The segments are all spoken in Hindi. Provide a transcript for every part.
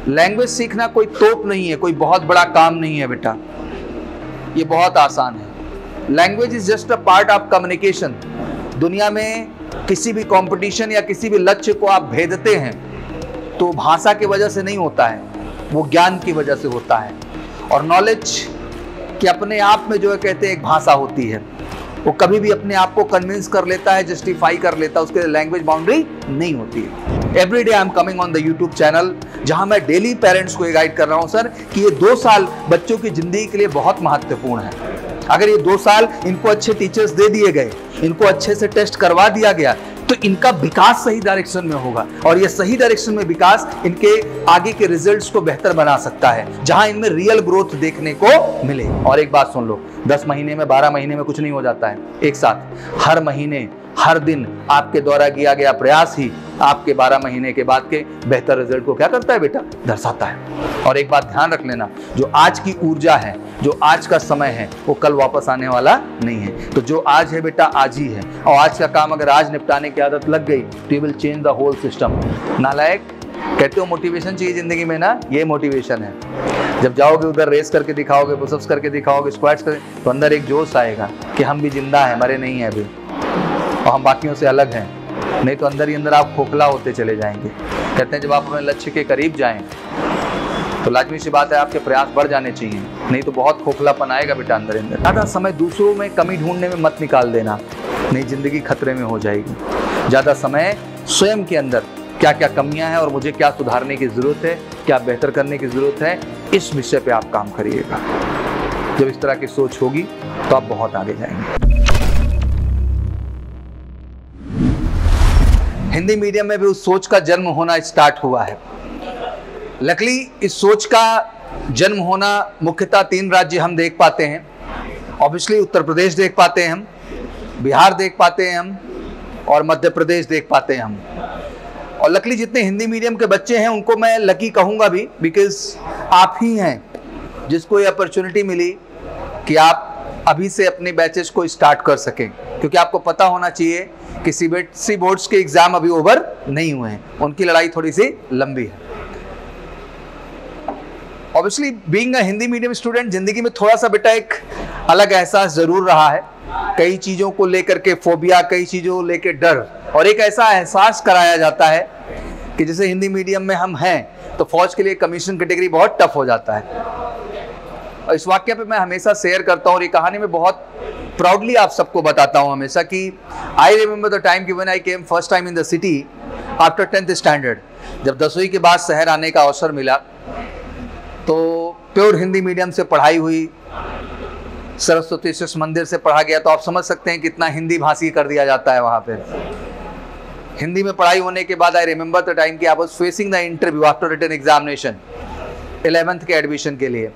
लैंग्वेज सीखना कोई तोप नहीं है, कोई बहुत बड़ा काम नहीं है बेटा, ये बहुत आसान है। Language is just a part of communication. दुनिया में किसी भी कंपटीशन या किसी भी लक्ष्य को आप भेदते हैं तो भाषा की वजह से नहीं होता है, वो ज्ञान की वजह से होता है। और नॉलेज कि अपने आप में जो है कहते हैं एक भाषा होती है, वो कभी भी अपने आप को कन्विंस कर लेता है, जस्टिफाई कर लेता है, उसके लिए लैंग्वेज बाउंड्री नहीं होती है। Every day I am coming on the YouTube channel, जहां मैं डेली पेरेंट्स को ये गाइड कर रहा हूं सर कि ये 2 साल बच्चों की जिंदगी के लिए बहुत महत्वपूर्ण है। अगर ये 2 साल इनको अच्छे टीचर्स दे दिए गए, इनको अच्छे से टेस्ट करवा दिया गया, तो इनका विकास सही डायरेक्शन में होगा और ये सही डायरेक्शन में विकास इनके आगे के रिजल्ट्स को बेहतर बना सकता है, जहां इनमें रियल ग्रोथ देखने को मिले। और एक बात सुन लो, 10 महीने में 12 महीने में कुछ नहीं हो जाता है एक साथ। हर महीने हर दिन आपके द्वारा किया गया प्रयास ही आपके 12 महीने के बाद के बेहतर रिजल्ट को क्या करता है बेटा, दर्शाता है। और एक बात ध्यान रख लेना, जो आज की ऊर्जा है, जो आज का समय है, वो कल वापस आने वाला नहीं है। तो जो आज है बेटा आज ही है, और आज का काम अगर आज निपटाने की आदत लग गई तो you will change the whole system. नालायक कहते हो मोटिवेशन चाहिए जिंदगी में ना, ये मोटिवेशन है। जब जाओगे उधर रेस करके दिखाओगे, पुशअप्स करके दिखाओगे, स्क्वाट्स करके, तो अंदर एक जोश आएगा कि हम भी जिंदा हैं, मरे नहीं हैं अभी, और हम बाकियों से अलग हैं। नहीं तो अंदर ही अंदर आप खोखला होते चले जाएंगे। कहते हैं जब आप अपने लक्ष्य के करीब जाएं तो लाजमी सी बात है आपके प्रयास बढ़ जाने चाहिए, नहीं तो बहुत खोखलापन आएगा बेटा अंदर अंदर। ज़्यादा समय दूसरों में कमी ढूंढने में मत निकाल देना, नहीं जिंदगी खतरे में हो जाएगी। ज़्यादा समय स्वयं के अंदर क्या क्या कमियां हैं और मुझे क्या सुधारने की ज़रूरत है, क्या बेहतर करने की ज़रूरत है, इस विषय पे आप काम करिएगा। जब इस तरह की सोच होगी तो आप बहुत आगे जाएंगे। हिंदी मीडियम में भी उस सोच का जन्म होना स्टार्ट हुआ है। लकीली इस सोच का जन्म होना मुख्यतः 3 राज्य हम देख पाते हैं। ऑब्वियसली उत्तर प्रदेश देख पाते हैं हम, बिहार देख पाते हैं हम, और मध्य प्रदेश देख पाते हैं हम। और लकीली जितने हिंदी मीडियम के बच्चे हैं उनको मैं लकी कहूँगा भी, बिकॉज आप ही हैं जिसको ये अपॉर्चुनिटी मिली कि आप अभी से अपने बैचेस को स्टार्ट कर सकें। क्योंकि आपको पता होना चाहिए कि सीबीएसई बोर्ड्स के एग्जाम अभी ओवर नहीं हुए हैं, उनकी लड़ाई थोड़ी सी लंबी है। Obviously being a Hindi medium student जिंदगी में थोड़ा सा बेटा एक अलग एहसास जरूर रहा है। कई चीज़ों को लेकर के फोबिया, कई चीज़ों को लेकर डर, और एक ऐसा एहसास कराया जाता है कि जैसे हिंदी मीडियम में हम हैं तो फौज के लिए कमीशन कैटेगरी बहुत टफ हो जाता है। और इस वाक्य पे मैं हमेशा शेयर करता हूँ और ये कहानी में बहुत प्राउडली आप सबको बताता हूँ हमेशा कि I remember the time when I came first time in the city after 10th standard. जब 10वीं के बाद शहर आने का अवसर मिला तो प्योर हिंदी मीडियम से पढ़ाई हुई, सरस्वती शिशु मंदिर से पढ़ा गया, तो आप समझ सकते हैं कितना हिंदी भाषी कर दिया जाता है वहाँ पे। हिंदी में पढ़ाई होने के बाद आई रिमेंबर द टाइम कि I was facing the interview after written examination 11th के एडमिशन के लिए।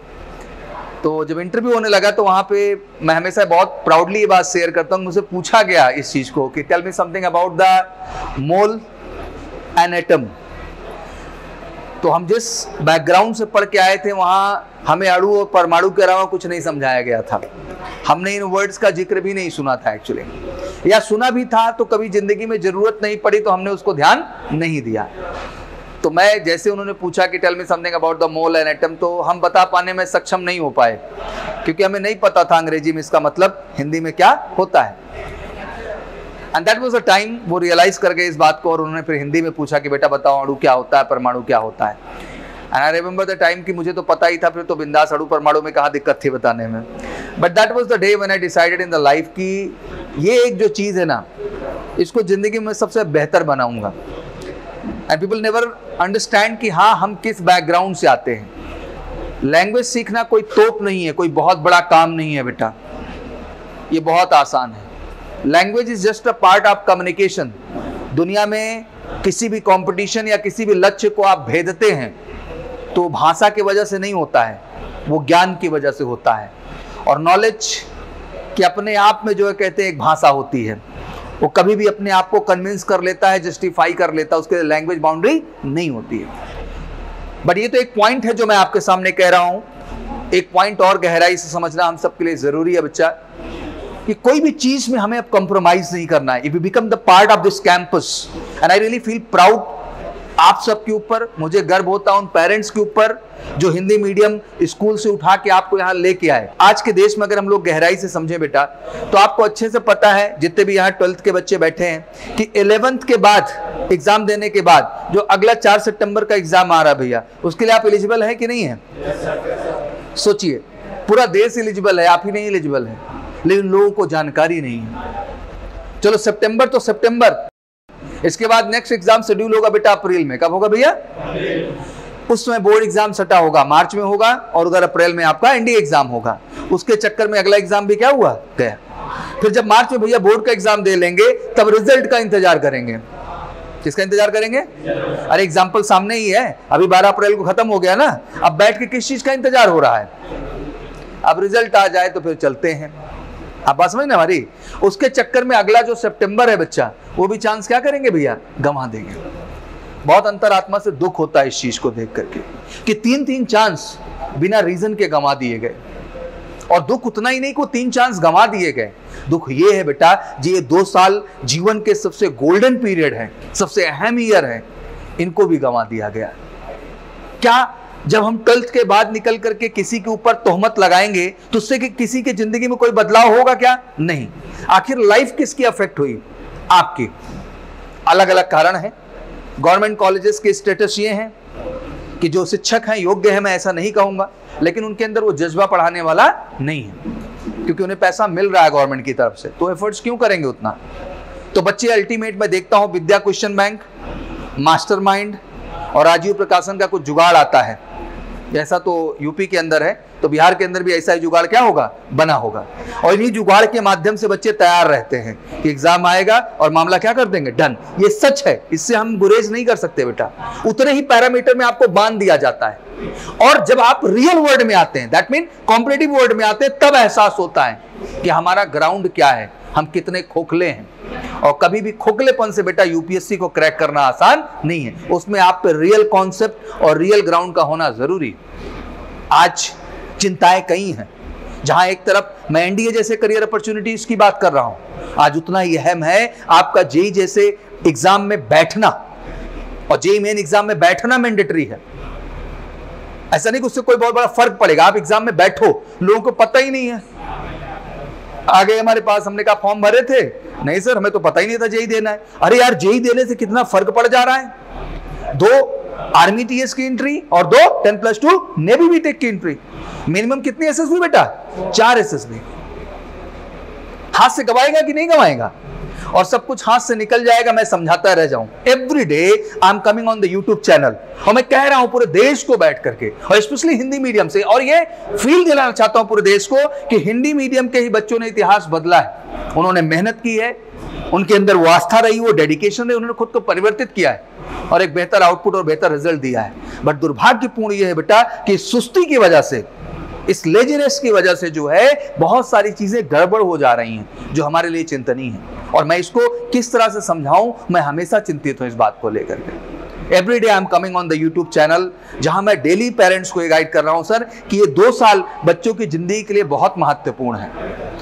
तो जब इंटरव्यू होने लगा तो वहाँ पे मैं हमेशा बहुत प्राउडली ये बात शेयर करता हूँ, मुझे पूछा गया इस चीज़ को कि tell me something about the mole and atom. तो हम जिस बैकग्राउंड से पढ़ के आए थे वहाँ हमें अणु और परमाणु के अलावा कुछ नहीं समझाया गया था। हमने इन वर्ड्स का जिक्र भी नहीं सुना था एक्चुअली, या सुना भी था तो कभी जिंदगी में ज़रूरत नहीं पड़ी तो हमने उसको ध्यान नहीं दिया। तो मैं जैसे उन्होंने पूछा कि tell me something about the mole and atom, तो हम बता पाने में सक्षम नहीं हो पाए क्योंकि हमें नहीं पता था अंग्रेजी में इसका मतलब हिंदी में क्या होता है। And that was a time वो रियलाइज कर गए इस बात को और उन्होंने फिर हिंदी में पूछा कि बेटा बताओ अणु क्या होता है, परमाणु क्या होता है। And I remember the time कि मुझे तो पता ही था, फिर तो बिंदास अणु परमाणु में कहाँ दिक्कत थी बताने में। But that was the day when I decided in the life कि ये एक जो चीज़ है ना, इसको जिंदगी में सबसे बेहतर बनाऊंगा। एंड पीपल नेवर अंडरस्टैंड कि हाँ हम किस बैकग्राउंड से आते हैं। लैंग्वेज सीखना कोई तोप नहीं है, कोई बहुत बड़ा काम नहीं है बेटा, ये बहुत आसान है। Language is just a part of communication. दुनिया में किसी भी कंपटीशन या किसी भी लक्ष्य को आप भेदते हैं तो भाषा की वजह से नहीं होता है, वो ज्ञान की वजह से होता है। और नॉलेज कि अपने आप में जो है कहते हैं एक भाषा होती है, वो कभी भी अपने आप को कन्विंस कर लेता है, जस्टिफाई कर लेता है, उसके लिए लैंग्वेज बाउंड्री नहीं होती है। बट ये तो एक पॉइंट है जो मैं आपके सामने कह रहा हूँ। एक पॉइंट और गहराई से समझना हम सबके लिए जरूरी है बच्चा, कि कोई भी चीज में हमें अब कॉम्प्रोमाइज नहीं करना है। If you become the part of this campus and I really feel proud आप सबके ऊपर मुझे गर्व होता है, उन पेरेंट्स के ऊपर जो हिंदी मीडियम स्कूल से उठा के आपको यहाँ लेके आए। आज के देश में अगर हम लोग गहराई से समझें बेटा, तो आपको अच्छे से पता है, जितने भी यहाँ 12th के बच्चे बैठे हैं, कि 11th के बाद एग्जाम देने के बाद जो अगला 4 सितंबर का एग्जाम आ रहा है भैया, उसके लिए आप एलिजिबल है कि नहीं है? सोचिए, पूरा देश एलिजिबल है, आप ही नहीं एलिजिबल है, लेकिन लोगों को जानकारी नहीं है। चलो सितंबर तो सितंबर, इसके बाद नेक्स्ट एग्जाम शेड्यूल होगा बेटा अप्रैल में। कब होगा भैया? उसमें बोर्ड एग्जाम सटा होगा, मार्च में होगा, और उधर अप्रैल में आपका एनडीए एग्जाम होगा। उसके चक्कर में अगला एग्जाम भी क्या हुआ? गया। फिर जब मार्च में भैया बोर्ड का एग्जाम दे लेंगे, तब रिजल्ट का इंतजार करेंगे। किसका इंतजार करेंगे? अरे एग्जाम्पल सामने ही है, अभी 12 अप्रैल को खत्म हो गया ना, अब बैठ के किस चीज का इंतजार हो रहा है? अब रिजल्ट आ जाए तो फिर चलते हैं। आप बात समझ ना हमारी? उसके चक्कर में अगला जो सितंबर है बच्चा, वो भी चांस क्या करेंगे भैया? गंवा देंगे। बहुत अंतरात्मा से दुख होता है इस चीज को देख करके कि 3-3 चांस बिना रीजन के गंवा दिए गए। और दुख उतना ही नहीं को 3 चांस गंवा दिए गए, दुख ये है बेटा जी, ये 2 साल जीवन के सबसे गोल्डन पीरियड है, सबसे अहम ईयर है, इनको भी गंवा दिया गया। क्या जब हम 12th के बाद निकल करके किसी के ऊपर तोहमत लगाएंगे तो उससे कि किसी की जिंदगी में कोई बदलाव होगा क्या? नहीं। आखिर लाइफ किसकी अफेक्ट हुई? आपकी। अलग अलग कारण है। गवर्नमेंट कॉलेजेस के स्टेटस ये हैं कि जो शिक्षक हैं योग्य है, मैं ऐसा नहीं कहूंगा, लेकिन उनके अंदर वो जज्बा पढ़ाने वाला नहीं है, क्योंकि उन्हें पैसा मिल रहा है गवर्नमेंट की तरफ से, तो एफर्ट्स क्यों करेंगे उतना? तो बच्चे अल्टीमेट में देखता हूं विद्या क्वेश्चन बैंक, मास्टरमाइंड और राजीव प्रकाशन का कुछ जुगाड़ आता है। ऐसा तो यूपी के अंदर है, तो बिहार के अंदर भी ऐसा ही जुगाड़ क्या होगा? बना होगा। और इन्हीं जुगाड़ के माध्यम से बच्चे तैयार रहते हैं कि एग्जाम आएगा और मामला क्या कर देंगे? डन। ये सच है, इससे हम गुरेज नहीं कर सकते बेटा। उतने ही पैरामीटर में आपको बांध दिया जाता है, और जब आप रियल वर्ल्ड में आते हैं, दैट मीन कॉम्पिटिटिव वर्ल्ड में आते हैं, तब एहसास होता है कि हमारा ग्राउंड क्या है, हम कितने खोखले हैं। और कभी भी खोखलेपन से बेटा यूपीएससी को क्रैक करना आसान नहीं है, उसमें आप पे रियल कॉन्सेप्ट और रियल ग्राउंड का होना जरूरी। आज चिंताएं कई हैं, जहां एक तरफ मैं एनडीए जैसे करियर अपॉर्चुनिटीज की बात कर रहा हूं, आज उतना ही अहम है आपका जेई जैसे एग्जाम में बैठना, और जेई मेन एग्जाम में बैठना मैंडेटरी है। ऐसा नहीं कि उससे कोई बहुत बड़ा फर्क पड़ेगा, आप एग्जाम में बैठो, लोगों को पता ही नहीं है। आगे हमारे पास, हमने कहा फॉर्म भरे थे, नहीं सर हमें तो पता ही नहीं था जेई देना है। अरे यार, जेई देने से कितना फर्क पड़ जा रहा है। 2 आर्मी टीएस की एंट्री और 2 10+2 नेवी बीटेक की एंट्री। मिनिमम कितनी एसएसबी बेटा? 4 एसएसबी। हाथ से गवाएगा कि नहीं गवाएगा? और सब कुछ हाथ से निकल जाएगा, मैं समझाता रह जाऊं। Every day I am coming on the YouTube channel, और मैं कह रहा हूं पूरे देश को बैठ करके, और स्पेशली हिंदी मीडियम से, और ये फील दिलाना चाहता हूं पूरे देश को कि हिंदी मीडियम के ही बच्चों ने इतिहास बदला है। उन्होंने मेहनत की है, उनके अंदर वो आस्था रही, वो डेडिकेशन रही, उन्होंने खुद को परिवर्तित किया है और एक बेहतर आउटपुट और बेहतर रिजल्ट दिया है। बट दुर्भाग्यपूर्ण ये है बेटा कि सुस्ती की वजह से, इस लेजीनेस की वजह से जो है बहुत सारी चीजें गड़बड़ हो जा रही हैं, जो हमारे लिए चिंतनीय है। और मैं इसको किस तरह से समझाऊं, मैं हमेशा चिंतित हूं इस बात को लेकर के। Every day I am coming on the YouTube channel, जहां मैं डेली पेरेंट्स को ये गाइड कर रहा हूं सर कि ये 2 साल बच्चों की जिंदगी के लिए बहुत महत्वपूर्ण है।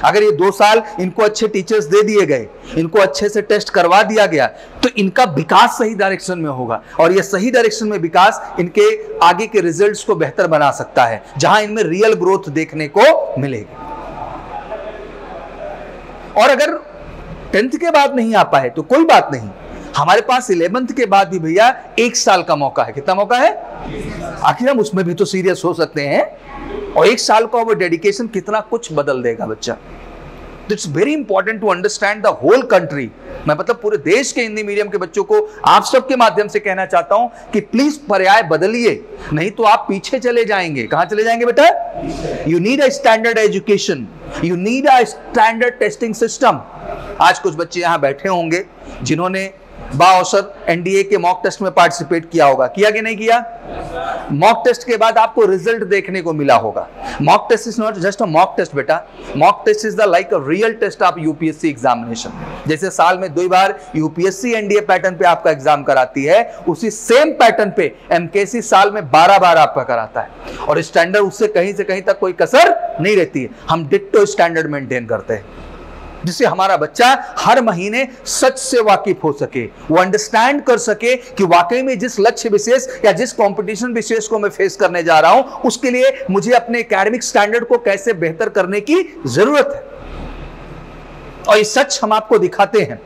अगर ये 2 साल इनको अच्छे टीचर्स दे दिए गए, इनको अच्छे से टेस्ट करवा दिया गया, तो इनका विकास सही डायरेक्शन में होगा, और ये सही डायरेक्शन में विकास इनके आगे के रिजल्ट्स को बेहतर बना सकता है, जहां इनमें रियल ग्रोथ देखने को मिलेगी। और अगर 10th के बाद नहीं आ पाए तो कोई बात नहीं, हमारे पास 11th के बाद भी भैया 1 साल का मौका है। कितना मौका है? आखिर हम उसमें भी तो सीरियस हो सकते हैं, और 1 साल का वो डेडिकेशन कितना कुछ बदल देगा बच्चा। It's very important to understand the whole country. मैं मतलब पूरे देश के हिंदी मीडियम के बच्चों को आप सबके माध्यम से कहना चाहता हूं कि प्लीज पर्याय बदलिए, नहीं तो आप पीछे चले जाएंगे। कहां चले जाएंगे बेटा? You need a standard education, you need a standard testing system. आज कुछ बच्चे यहां बैठे होंगे जिन्होंने बाऔसत एनडीए के मॉक टेस्ट में पार्टिसिपेट किया होगा, किया कि नहीं किया? मॉक टेस्ट के बाद आपको रिजल्ट देखने को मिला होगा। Mock test is not just a mock test बेटा, mock test is the like a real test of UPSC examination. जैसे साल में 2 बार यूपीएससी एनडीए पैटर्न पे आपका एग्जाम कराती है, उसी सेम पैटर्न पे एमकेसी साल में 12 बार आपका कराता है, और स्टैंडर्ड उससे कहीं से कहीं तक कोई कसर नहीं रहती है। हम डिट्टो स्टैंडर्ड मेंटेन करते हैं। जिससे हमारा बच्चा हर महीने सच से वाकिफ हो सके, वो अंडरस्टैंड कर सके कि वाकई में जिस लक्ष्य विशेष या जिस कंपटीशन विशेष को मैं फेस करने जा रहा हूं, उसके लिए मुझे अपने एकेडमिक स्टैंडर्ड को कैसे बेहतर करने की जरूरत है। और ये सच हम आपको दिखाते हैं।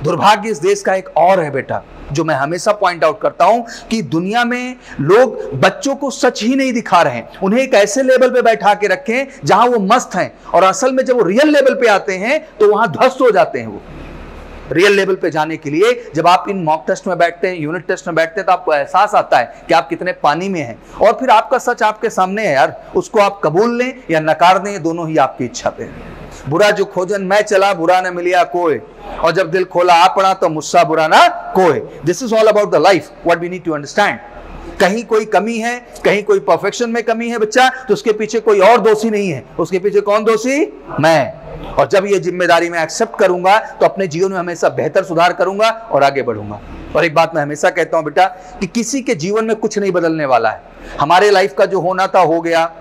दुर्भाग्य इस देश का एक और है बेटा, जो मैं हमेशा पॉइंट आउट करता हूं कि दुनिया में लोग बच्चों को सच ही नहीं दिखा रहे हैं, उन्हें एक ऐसे लेवल पे बैठा के रखें जहां वो मस्त हैं, और असल में जब वो रियल लेवल पे आते हैं तो वहां ध्वस्त हो जाते हैं। वो रियल लेवल पे जाने के लिए जब आप इन मॉक टेस्ट में बैठते हैं, यूनिट टेस्ट में बैठते हैं, तो आपको एहसास आता है कि आप कितने पानी में हैं, और फिर आपका सच आपके सामने है यार, उसको आप कबूल लें या नकार दें, दोनों ही आपकी इच्छा पे है। बुरा जो खोजन मैं चला, बुरा न मिलिया कोई, और जब दिल खोला आ पड़ा तो मुझसा बुरा ना कोई। This is all about the life, what we need to understand. कहीं कोई कमी है, कहीं कोई परफेक्शन में कमी है बच्चा, तो उसके पीछे कोई और दोषी नहीं है, उसके पीछे कौन दोषी? मैं। और जब ये जिम्मेदारी मैं एक्सेप्ट करूंगा तो अपने जीवन में हमेशा बेहतर सुधार करूंगा और आगे बढ़ूंगा। और एक बात मैं हमेशा कहता हूं बेटा कि किसी के जीवन में कुछ नहीं बदलने वाला है। हमारे लाइफ का जो होना था हो गया,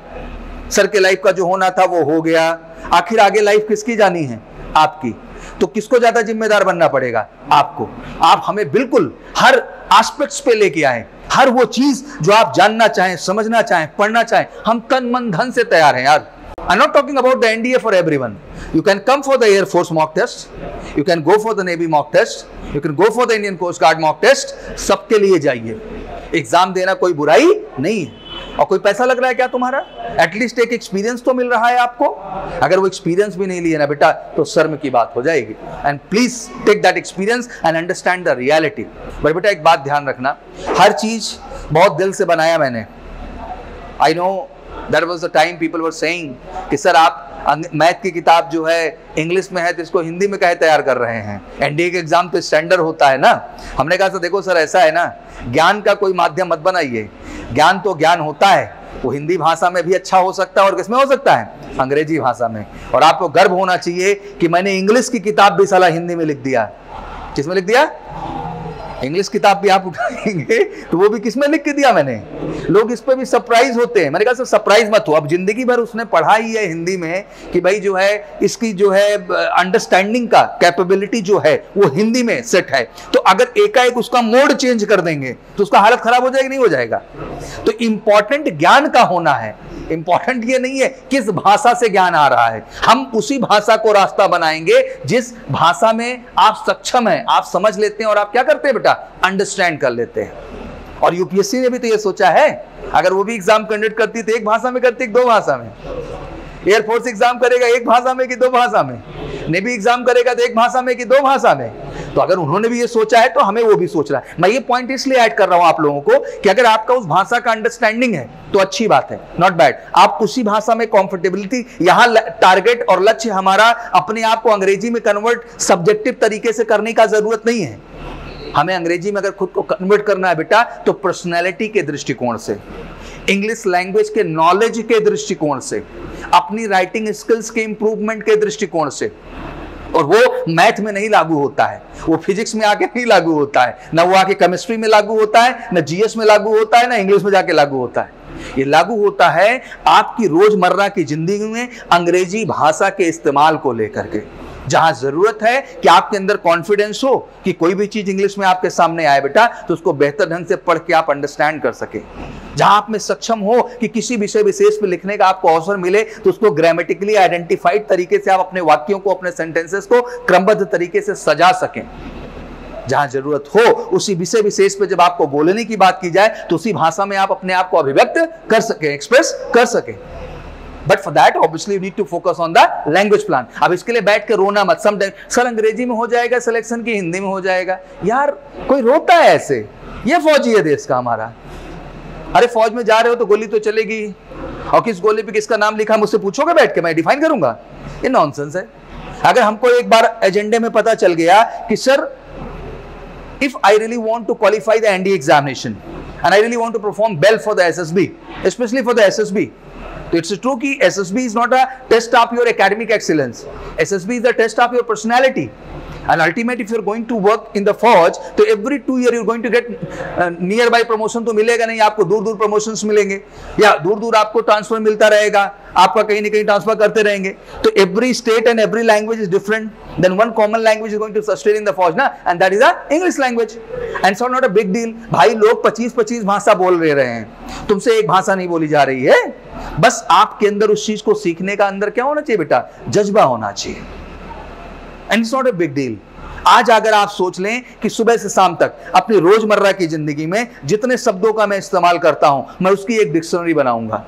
सर के लाइफ का जो होना था वो हो गया, आखिर आगे लाइफ किसकी जानी है? आपकी। तो किसको ज्यादा जिम्मेदार बनना पड़ेगा? आपको। आप हमें बिल्कुल हर एस्पेक्ट्स पे लेके आए, हर वो चीज जो आप जानना चाहें, समझना चाहें, पढ़ना चाहें, हम तन मन धन से तैयार हैं यार। I'm not talking about the NDA for everyone. You can come for the Air Force mock test, you can go for the Navy mock test, you can go for the Indian Coast Guard mock test. सबके लिए जाइए। एग्जाम देना कोई बुराई नहीं है। और कोई पैसा लग रहा है क्या तुम्हारा? एटलीस्ट एक एक्सपीरियंस तो मिल रहा है आपको। अगर वो एक्सपीरियंस भी नहीं लिए ना बेटा तो शर्म की बात हो जाएगी। And please take that experience and understand the reality. But बेटा एक बात ध्यान रखना, हर चीज बहुत दिल से बनाया मैंने। I know that was the time people were saying कि सर आप मैथ की किताब जो है इंग्लिश में है तो इसको हिंदी में कहे तैयार कर रहे हैं, एनडीए के एग्जाम तो स्टैंडर्ड होता है ना। हमने कहा सर देखो सर ऐसा है ना, ज्ञान का कोई माध्यम मत बनाइए, ज्ञान तो ज्ञान होता है, वो हिंदी भाषा में भी अच्छा हो सकता है और किसमें हो सकता है? अंग्रेजी भाषा में। और आपको गर्व होना चाहिए कि मैंने इंग्लिश की किताब भी साला हिंदी में लिख दिया। किसमें लिख दिया? इंग्लिश किताब भी आप उठाएंगे तो वो भी किसमें लिख के दिया मैंने। लोग इस पे भी सरप्राइज होते हैं। मैंने कहा सर सरप्राइज मत हो, अब जिंदगी भर उसने पढ़ा ही है हिंदी में कि भाई जो है इसकी जो है अंडरस्टैंडिंग का कैपेबिलिटी जो है वो हिंदी में सेट है, तो अगर एकाएक उसका मोड चेंज कर देंगे तो उसका हालत खराब हो जाएगी, नहीं हो जाएगा। तो इंपॉर्टेंट ज्ञान का होना है, इंपॉर्टेंट ये नहीं है किस भाषा से ज्ञान आ रहा है। हम उसी भाषा को रास्ता बनाएंगे जिस भाषा में आप सक्षम हैं, आप समझ लेते हैं और आप क्या करते हैं बेटा? अंडरस्टैंड कर लेते हैं। और यूपीएससी ने भी तो ये सोचा है, अगर वो भी एग्जाम कंडक्ट करती तो एक भाषा में करती, दो भाषा में। एयरफोर्स एग्जाम करेगा एक भाषा में कि दो भाषा में, नेवी एग्जाम करेगा तो एक भाषा में कि दो भाषा में। तो अगर उन्होंने भी ये सोचा है तो हमें वो भी सोचना है। मैं ये पॉइंट इसलिए ऐड कर रहा हूं आप लोगों को कि अगर आपका उस भाषा का अंडरस्टैंडिंग है तो अच्छी बात है, नॉट बैड। आप उसी भाषा में कंफर्टेबिलिटी, यहां टारगेट और लक्ष्य हमारा अपने आप को अंग्रेजी में कन्वर्ट सब्जेक्टिव तरीके से करने का जरूरत नहीं है। हमें अंग्रेजी में अगर खुद को कन्वर्ट करना है बेटा तो पर्सनैलिटी के दृष्टिकोण से, इंग्लिश लैंग्वेज के नॉलेज के दृष्टिकोण से, अपनी राइटिंग स्किल्स के इंप्रूवमेंट के दृष्टिकोण से। और वो मैथ में नहीं लागू होता है, वो फिजिक्स में आके नहीं लागू होता है, ना वो आके केमिस्ट्री में लागू होता है, ना जीएस में लागू होता है, ना इंग्लिश में जाके लागू होता है। ये लागू होता है आपकी रोजमर्रा की जिंदगी में अंग्रेजी भाषा के इस्तेमाल को लेकर के। जहां जरूरत है कि आपके अंदर कॉन्फिडेंस हो कि कोई भी चीज इंग्लिश में आपके सामने आए बेटा तो उसको बेहतर ढंग से पढ़ के आप अंडरस्टैंड कर सके। जहां आप में सक्षम हो कि किसी विषय विशेष पे लिखने का आपको अवसर मिले तो उसको ग्रामेटिकली आइडेंटिफाइड तरीके से आप अपने वाक्यों को, अपने सेंटेंसेस को क्रमबद्ध तरीके से सजा सकें। जहां जरूरत हो उसी विषय विशेष पे जब आपको बोलने की बात की जाए तो उसी भाषा में आप अपने आप को अभिव्यक्त कर सके, एक्सप्रेस कर सके। But for that obviously you need to focus on the language plan. अब इसके लिए बैठ के रोना मत। सर अंग्रेजी में हो जाएगा सिलेक्शन की, हिंदी में हो जाएगा। यार कोई रोता है ऐसे? ये फौजी है देश का हमारा। अरे फौज में जा रहे हो तो गोली तो चलेगी, और किस गोली पे किसका नाम लिखा मुझसे पूछोगे बैठ के, मैं डिफाइन करूंगा? ये नॉनसेंस है। अगर हमको एक बार एजेंडे में पता चल गया कि sir if I really want to qualify the NDA examination and I really want to perform well for the SSB, especially for the SSB, तो it's true कि SSB is not a test of your academic excellence. SSB is the test of your personality. And ultimately, if you're going to work in the forge, तो every 2 year you're going to get nearby promotion तो मिलेगा नहीं, आपको दूर दूर promotions मिलेंगे या दूर दूर आपको ट्रांसफर मिलता रहेगा, आपका कहीं ना कहीं ट्रांसफर करते रहेंगे. तो every state and every language is different. Then one common language is going to sustain in the forge ना, and that is a English language. And so not a big deal. भाई लोग 25-25 भाषा बोल रहे हैं, तुमसे एक भाषा नहीं बोली जा रही है. बस आपके अंदर उस चीज को सीखने का अंदर क्या होना चाहिए बेटा, जज्बा होना चाहिए. And it's not a big deal. आज अगर आप सोच लें कि सुबह से शाम तक अपनी रोजमर्रा की जिंदगी में जितने शब्दों का मैं इस्तेमाल करता हूं, मैं उसकी एक डिक्शनरी बनाऊंगा.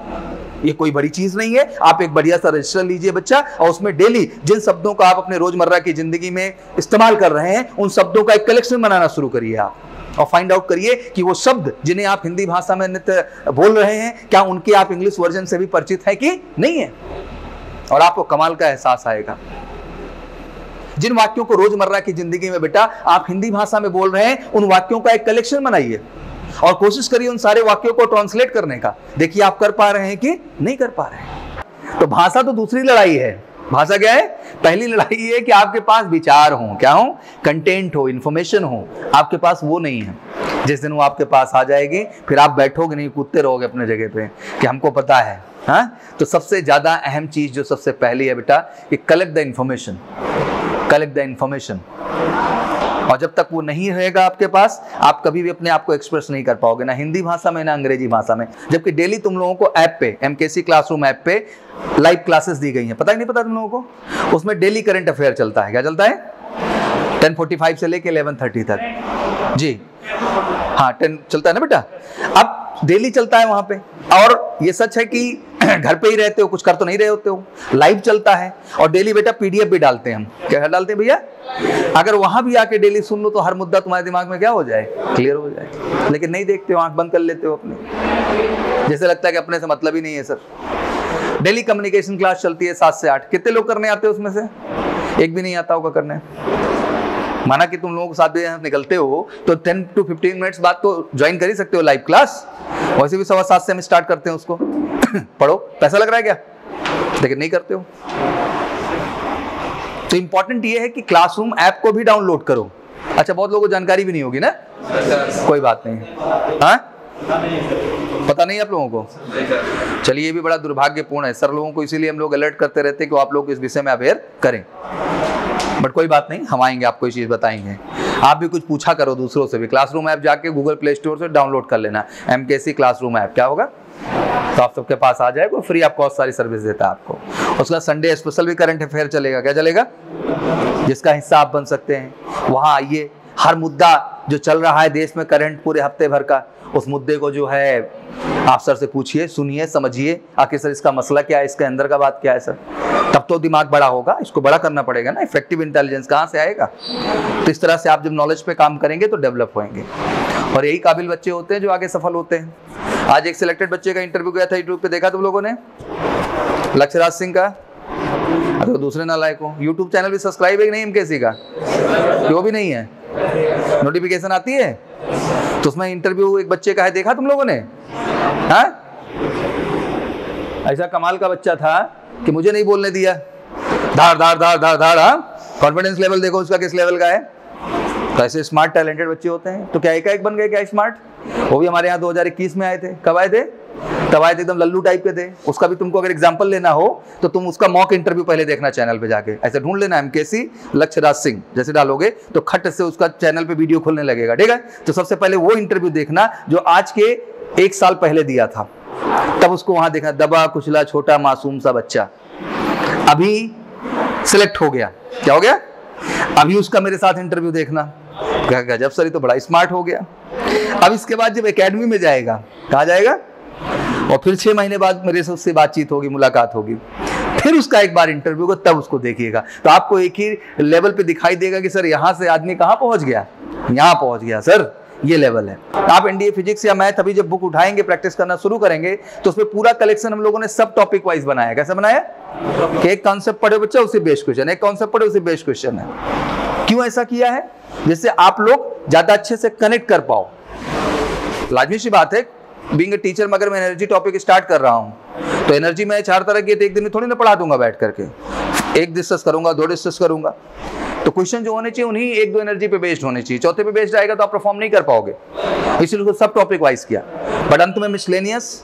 ये कोई बड़ी चीज नहीं है. आप एक बढ़िया सा रजिस्टर लीजिए बच्चा, और उसमें डेली जिन शब्दों का आप अपने रोजमर्रा की जिंदगी में इस्तेमाल कर रहे हैं, उन शब्दों का एक कलेक्शन बनाना शुरू करिए आप, और फाइंड आउट करिए कि वो शब्द जिन्हें आप हिंदी भाषा में नित्य बोल रहे हैं, क्या उनके आप इंग्लिश वर्जन से भी परिचित हैं कि नहीं है. और आपको कमाल का एहसास आएगा. जिन वाक्यों को रोजमर्रा की जिंदगी में बेटा आप हिंदी भाषा में बोल रहे हैं, उन वाक्यों का एक कलेक्शन बनाइए और कोशिश करिए उन सारे वाक्यों को ट्रांसलेट करने का. देखिए आप कर पा रहे हैं कि नहीं कर पा रहे हैं. तो भाषा तो दूसरी लड़ाई है. भाषा क्या है? पहली लड़ाई है कि आपके पास विचार हो, क्या हो, कंटेंट हो, इंफॉर्मेशन हो. आपके पास वो नहीं है. जिस दिन वो आपके पास आ जाएगी, फिर आप बैठोगे नहीं, कूदते रहोगे अपने जगह पे कि हमको पता है. हाँ, तो सबसे ज्यादा अहम चीज जो सबसे पहली है बेटा, कि collect the information. Collect the information. और जब तक वो नहीं रहेगा आपके पास, आप कभी भी अपने आप को एक्सप्रेस नहीं कर पाओगे, ना हिंदी भाषा में ना अंग्रेजी भाषा में. जबकि डेली तुम लोगों को ऐप पे, एमकेसी क्लासरूम ऐप पे लाइव क्लासेस दी गई हैं. पता ही नहीं पता तुम लोगों को? उसमें डेली करंट अफेयर चलता है. क्या चलता है? 10:45 से लेके 11:30 तक. जी हाँ, 10 चलता है ना बेटा. अब डेली चलता है वहां पे. और ये सच है कि घर पे ही रहते हो, कुछ कर तो नहीं रहे होते हो, लाइव चलता है. और डेली बेटा पीडीएफ भी डालते हैं हम. क्या डालते हैं भैया? अगर वहां भी आके डेली सुन लो तो हर मुद्दा तुम्हारे दिमाग में क्या हो जाए, क्लियर हो जाए. लेकिन नहीं देखते हो, आंख बंद कर लेते हो अपने, जैसे लगता है कि अपने से मतलब ही नहीं है. सर डेली कम्युनिकेशन क्लास चलती है 7 से 8. कितने लोग करने आते हो उसमें से? एक भी नहीं आता होगा करने. माना कि तुम लोगों के साथ भी निकलते हो तो 10 to 15 मिनट्स बाद तो ज्वाइन कर ही सकते हो लाइव क्लास. वैसे भी 7:15 से हम स्टार्ट करते हैं उसको. पढ़ो, पैसा लग रहा है क्या? लेकिन नहीं करते हो. तो इंपॉर्टेंट ये है कि क्लासरूम ऐप को भी डाउनलोड करो. अच्छा, बहुत लोगों को जानकारी भी नहीं होगी ना, कोई बात नहीं. हाँ, पता नहीं आप लोगों को? चलिए, ये भी बड़ा दुर्भाग्यपूर्ण है. सर लोगों को इसीलिए हम लोग अलर्ट करते रहते हैं कि आप लोग इस विषय में अवेयर करें. बट कोई बात नहीं, हम आएंगे, आपको ये चीज बताएंगे. आप भी कुछ पूछा करो दूसरों से भी. क्लासरूम ऐप जाके गूगल प्ले स्टोर से डाउनलोड कर लेना, एमकेसी क्लासरूम ऐप. क्या होगा, तो आप सबके पास आ जाएगा. फ्री आप बहुत सारी सर्विस देता है आपको. उसका संडे स्पेशल भी करंट अफेयर चलेगा. क्या चलेगा? जिसका हिस्सा आप बन सकते हैं. वहां आइए, हर मुद्दा जो चल रहा है देश में करंट पूरे हफ्ते भर का, उस मुद्दे को जो है आप सर से पूछिए, सुनिए, समझिए. आखिर सर इसका मसला क्या है, इसके अंदर का बात क्या है सर. तब तो दिमाग बड़ा होगा. इसको बड़ा करना पड़ेगा ना. इफेक्टिव इंटेलिजेंस कहाँ से आएगा? तो इस तरह से आप जब नॉलेज पे काम करेंगे तो डेवलप होंगे. और यही काबिल बच्चे होते हैं जो आगे सफल होते हैं. आज एक सिलेक्टेड बच्चे का इंटरव्यू गया था, यूट्यूब पे देखा तुम लोगों ने, लक्ष्यराज सिंह का. अगर दूसरे नालायक हो, यूट्यूब चैनल भी सब्सक्राइब है कि नहीं एमकेसी का? वो भी नहीं है. नोटिफिकेशन आती है तो उसमें इंटरव्यू एक बच्चे का है, देखा तुम लोगों ने? हाँ, ऐसा कमाल का बच्चा था कि मुझे नहीं बोलने दिया. धार धार धार धार धार. हाँ, कॉन्फिडेंस लेवल देखो उसका किस लेवल का है. तो ऐसे स्मार्ट टैलेंटेड बच्चे होते हैं. तो क्या एक बन गए क्या स्मार्ट? वो भी हमारे यहाँ 2021 में आए थे. कब आए थे? तब आए थे, एकदम लल्लू टाइप के थे. उसका भी तुमको अगर एग्जांपल लेना हो तो तुम उसका मॉक इंटरव्यू पहले देखना चैनल पे जाके. ऐसे ढूंढ लेना एमकेसी लक्ष्यराज सिंह, जैसे डालोगे तो खट से उसका चैनल पे वीडियो खुलने लगेगा. ठीक है, तो सबसे पहले वो इंटरव्यू देखना जो आज के 1 साल पहले दिया था. तब उसको वहां देखना. दबा कुचला छोटा मासूम सा बच्चा अभी सिलेक्ट हो गया. क्या हो गया? अभी उसका मेरे साथ इंटरव्यू देखना. गजब सर, ये तो बड़ा स्मार्ट हो गया. अब इसके बाद जब एकेडमी में जाएगा, कहाँ जाएगा, और फिर 6 महीने बाद मेरे से उससे बातचीत होगी, मुलाकात होगी, फिर उसका एक बार इंटरव्यू को, तब उसको देखिएगा तो आपको एक ही लेवल पे दिखाई देगा कि सर यहाँ से आदमी कहाँ पहुंच गया, यहाँ पहुंच गया सर, ये लेवल है. आप एनडीए फिजिक्स या मैथ अभी जब बुक उठाएंगे, प्रैक्टिस करना शुरू करेंगे, तो उसमें पूरा कलेक्शन हम लोगों ने सब टॉपिक वाइज बनाया. कैसे बनाया? कि एक कॉन्सेप्ट पढ़े बच्चा, उसे बेस्ड क्वेश्चन, एक कॉन्सेप्ट पढ़े उसे बेस्ड क्वेश्चन है. क्यों ऐसा किया है? जिससे आप लोग ज्यादा अच्छे से कनेक्ट कर पाओ. लाजमी सी बात है, बीइंग ए टीचर में अगर मैं एनर्जी टॉपिक स्टार्ट कर रहा हूं तो एनर्जी में 4 तरह की एक दिन में थोड़ी ना पढ़ा दूंगा बैठ करके. एक डिस्कस करूंगा, 2 डिस्कस करूंगा. तो क्वेश्चन जो होने चाहिए उन्हीं 1-2 एनर्जी पे बेस्ड होने चाहिए, चौथे पे बेस्ड आएगा तो आप परफॉर्म नहीं कर पाओगे, इसलिए सब टॉपिक वाइज किया। बट अंत में मिसलेनियस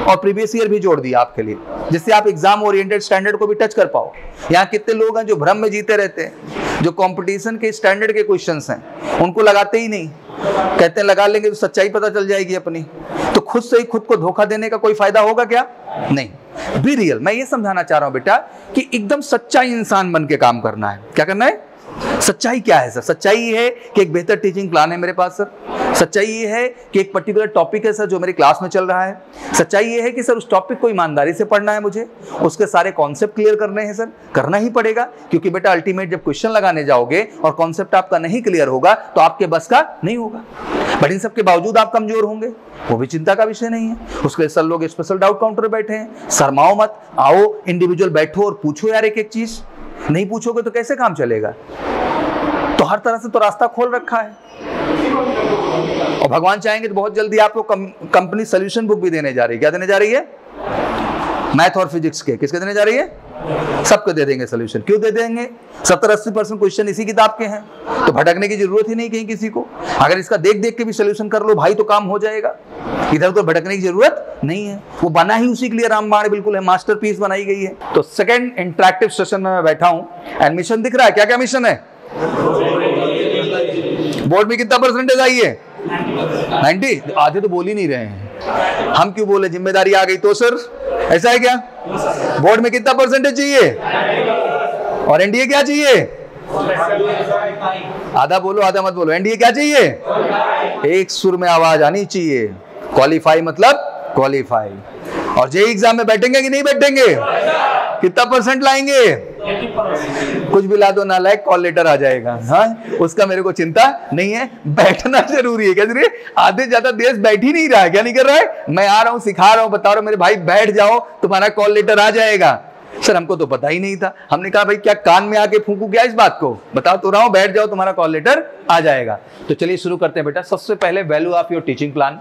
और प्रीवियस ईयर भी जोड़ दिया आपके लिए, जिससे आप एग्जाम ओरिएंटेड स्टैंडर्ड को भी टच कर पाओ। यहाँ कितने लोग हैं जो भ्रम में जीते रहते हैं, जो कंपटीशन के स्टैंडर्ड के क्वेश्चंस हैं उनको लगाते ही नहीं, कहते हैं लगा लेंगे तो सच्चाई पता चल जाएगी अपनी, तो खुद से ही खुद को धोखा देने का कोई फायदा होगा क्या? नहीं। Be real. मैं ये समझाना चाह रहा हूं बेटा कि एकदम सच्चा इंसान बन के काम करना है। क्या करना है? सच्चाई क्या है सर? सच्चाई ये है कि एक बेहतर टीचिंग प्लान है मेरे पास सर। सच्चाई ये है कि एक पर्टिकुलर टॉपिक है सर जो मेरी क्लास में चल रहा है। सच्चाई ये है कि सर उस टॉपिक को ईमानदारी से पढ़ना है, मुझे उसके सारे कॉन्सेप्ट क्लियर करने हैं सर। करना ही पड़ेगा, क्योंकि बेटा अल्टीमेट जब क्वेश्चन लगाने जाओगे और कॉन्सेप्ट आपका नहीं क्लियर होगा तो आपके बस का नहीं होगा। बट इन सब के बावजूद आप कमजोर होंगे, वो भी चिंता का विषय नहीं है। उसके लिए सर लोग स्पेशल डाउट काउंटर पे बैठे हैं। शर्माओ मत, आओ इंडिविजुअल बैठो और पूछो यार एक एक चीज। नहीं पूछोगे तो कैसे काम चलेगा? तो हर तरह से तो रास्ता खोल रखा है, और भगवान चाहेंगे तो बहुत जल्दी आपको कंपनी सोल्यूशन बुक भी देने जा रही है। क्या देने जा रही है? मैथ और फिजिक्स के। किसके देने जा रही है? सबके दे देंगे सोल्यूशन। क्यों दे देंगे? 70-80% क्वेश्चन इसी किताब के हैं, तो भटकने की जरूरत ही नहीं कहीं किसी को। अगर इसका देख देख के भी सोल्यूशन कर लो भाई तो काम हो जाएगा, इधर उधर भटकने की जरूरत नहीं है। वो बना ही उसी के लिए रामबाण बिल्कुल है, मास्टरपीस बनाई गई है। तो सेकंड इंटरैक्टिव सेशन में मैं बैठा हूं, एंड मिशन दिख रहा है। क्या क्या मिशन है? बोर्ड में कितना परसेंटेज आई है? 90। आधे तो बोल ही नहीं रहे हैं। हम क्यों बोले? जिम्मेदारी आ गई तो सर, ऐसा है क्या? बोर्ड में कितना परसेंटेज चाहिए? और एनडीए क्या चाहिए? आधा बोलो आधा मत बोलो। एनडीए क्या चाहिए? एक सुर में आवाज आनी चाहिए। क्वालिफाई मतलब क्वालिफाई। और जेईई एग्जाम में बैठेंगे कि नहीं बैठेंगे? कितना परसेंट लाएंगे? कुछ भी ला दो ना लायक, कॉल लेटर आ जाएगा। हाँ, उसका मेरे को चिंता नहीं है, बैठना जरूरी है। क्या जरूरी है? आधे ज्यादा देश बैठ ही नहीं रहा है। क्या नहीं कर रहा है? मैं आ रहा हूं, सिखा रहा हूं, बता रहा हूं मेरे भाई बैठ जाओ, तुम्हारा कॉल लेटर आ जाएगा। सर हमको तो पता ही नहीं था। हमने कहा भाई क्या कान में आके फूंकू क्या इस बात को? बताओ तो रहा हूं, बैठ जाओ तुम्हारा कॉल लेटर आ जाएगा। तो चलिए शुरू करते हैं बेटा। सबसे पहले value of your teaching plan.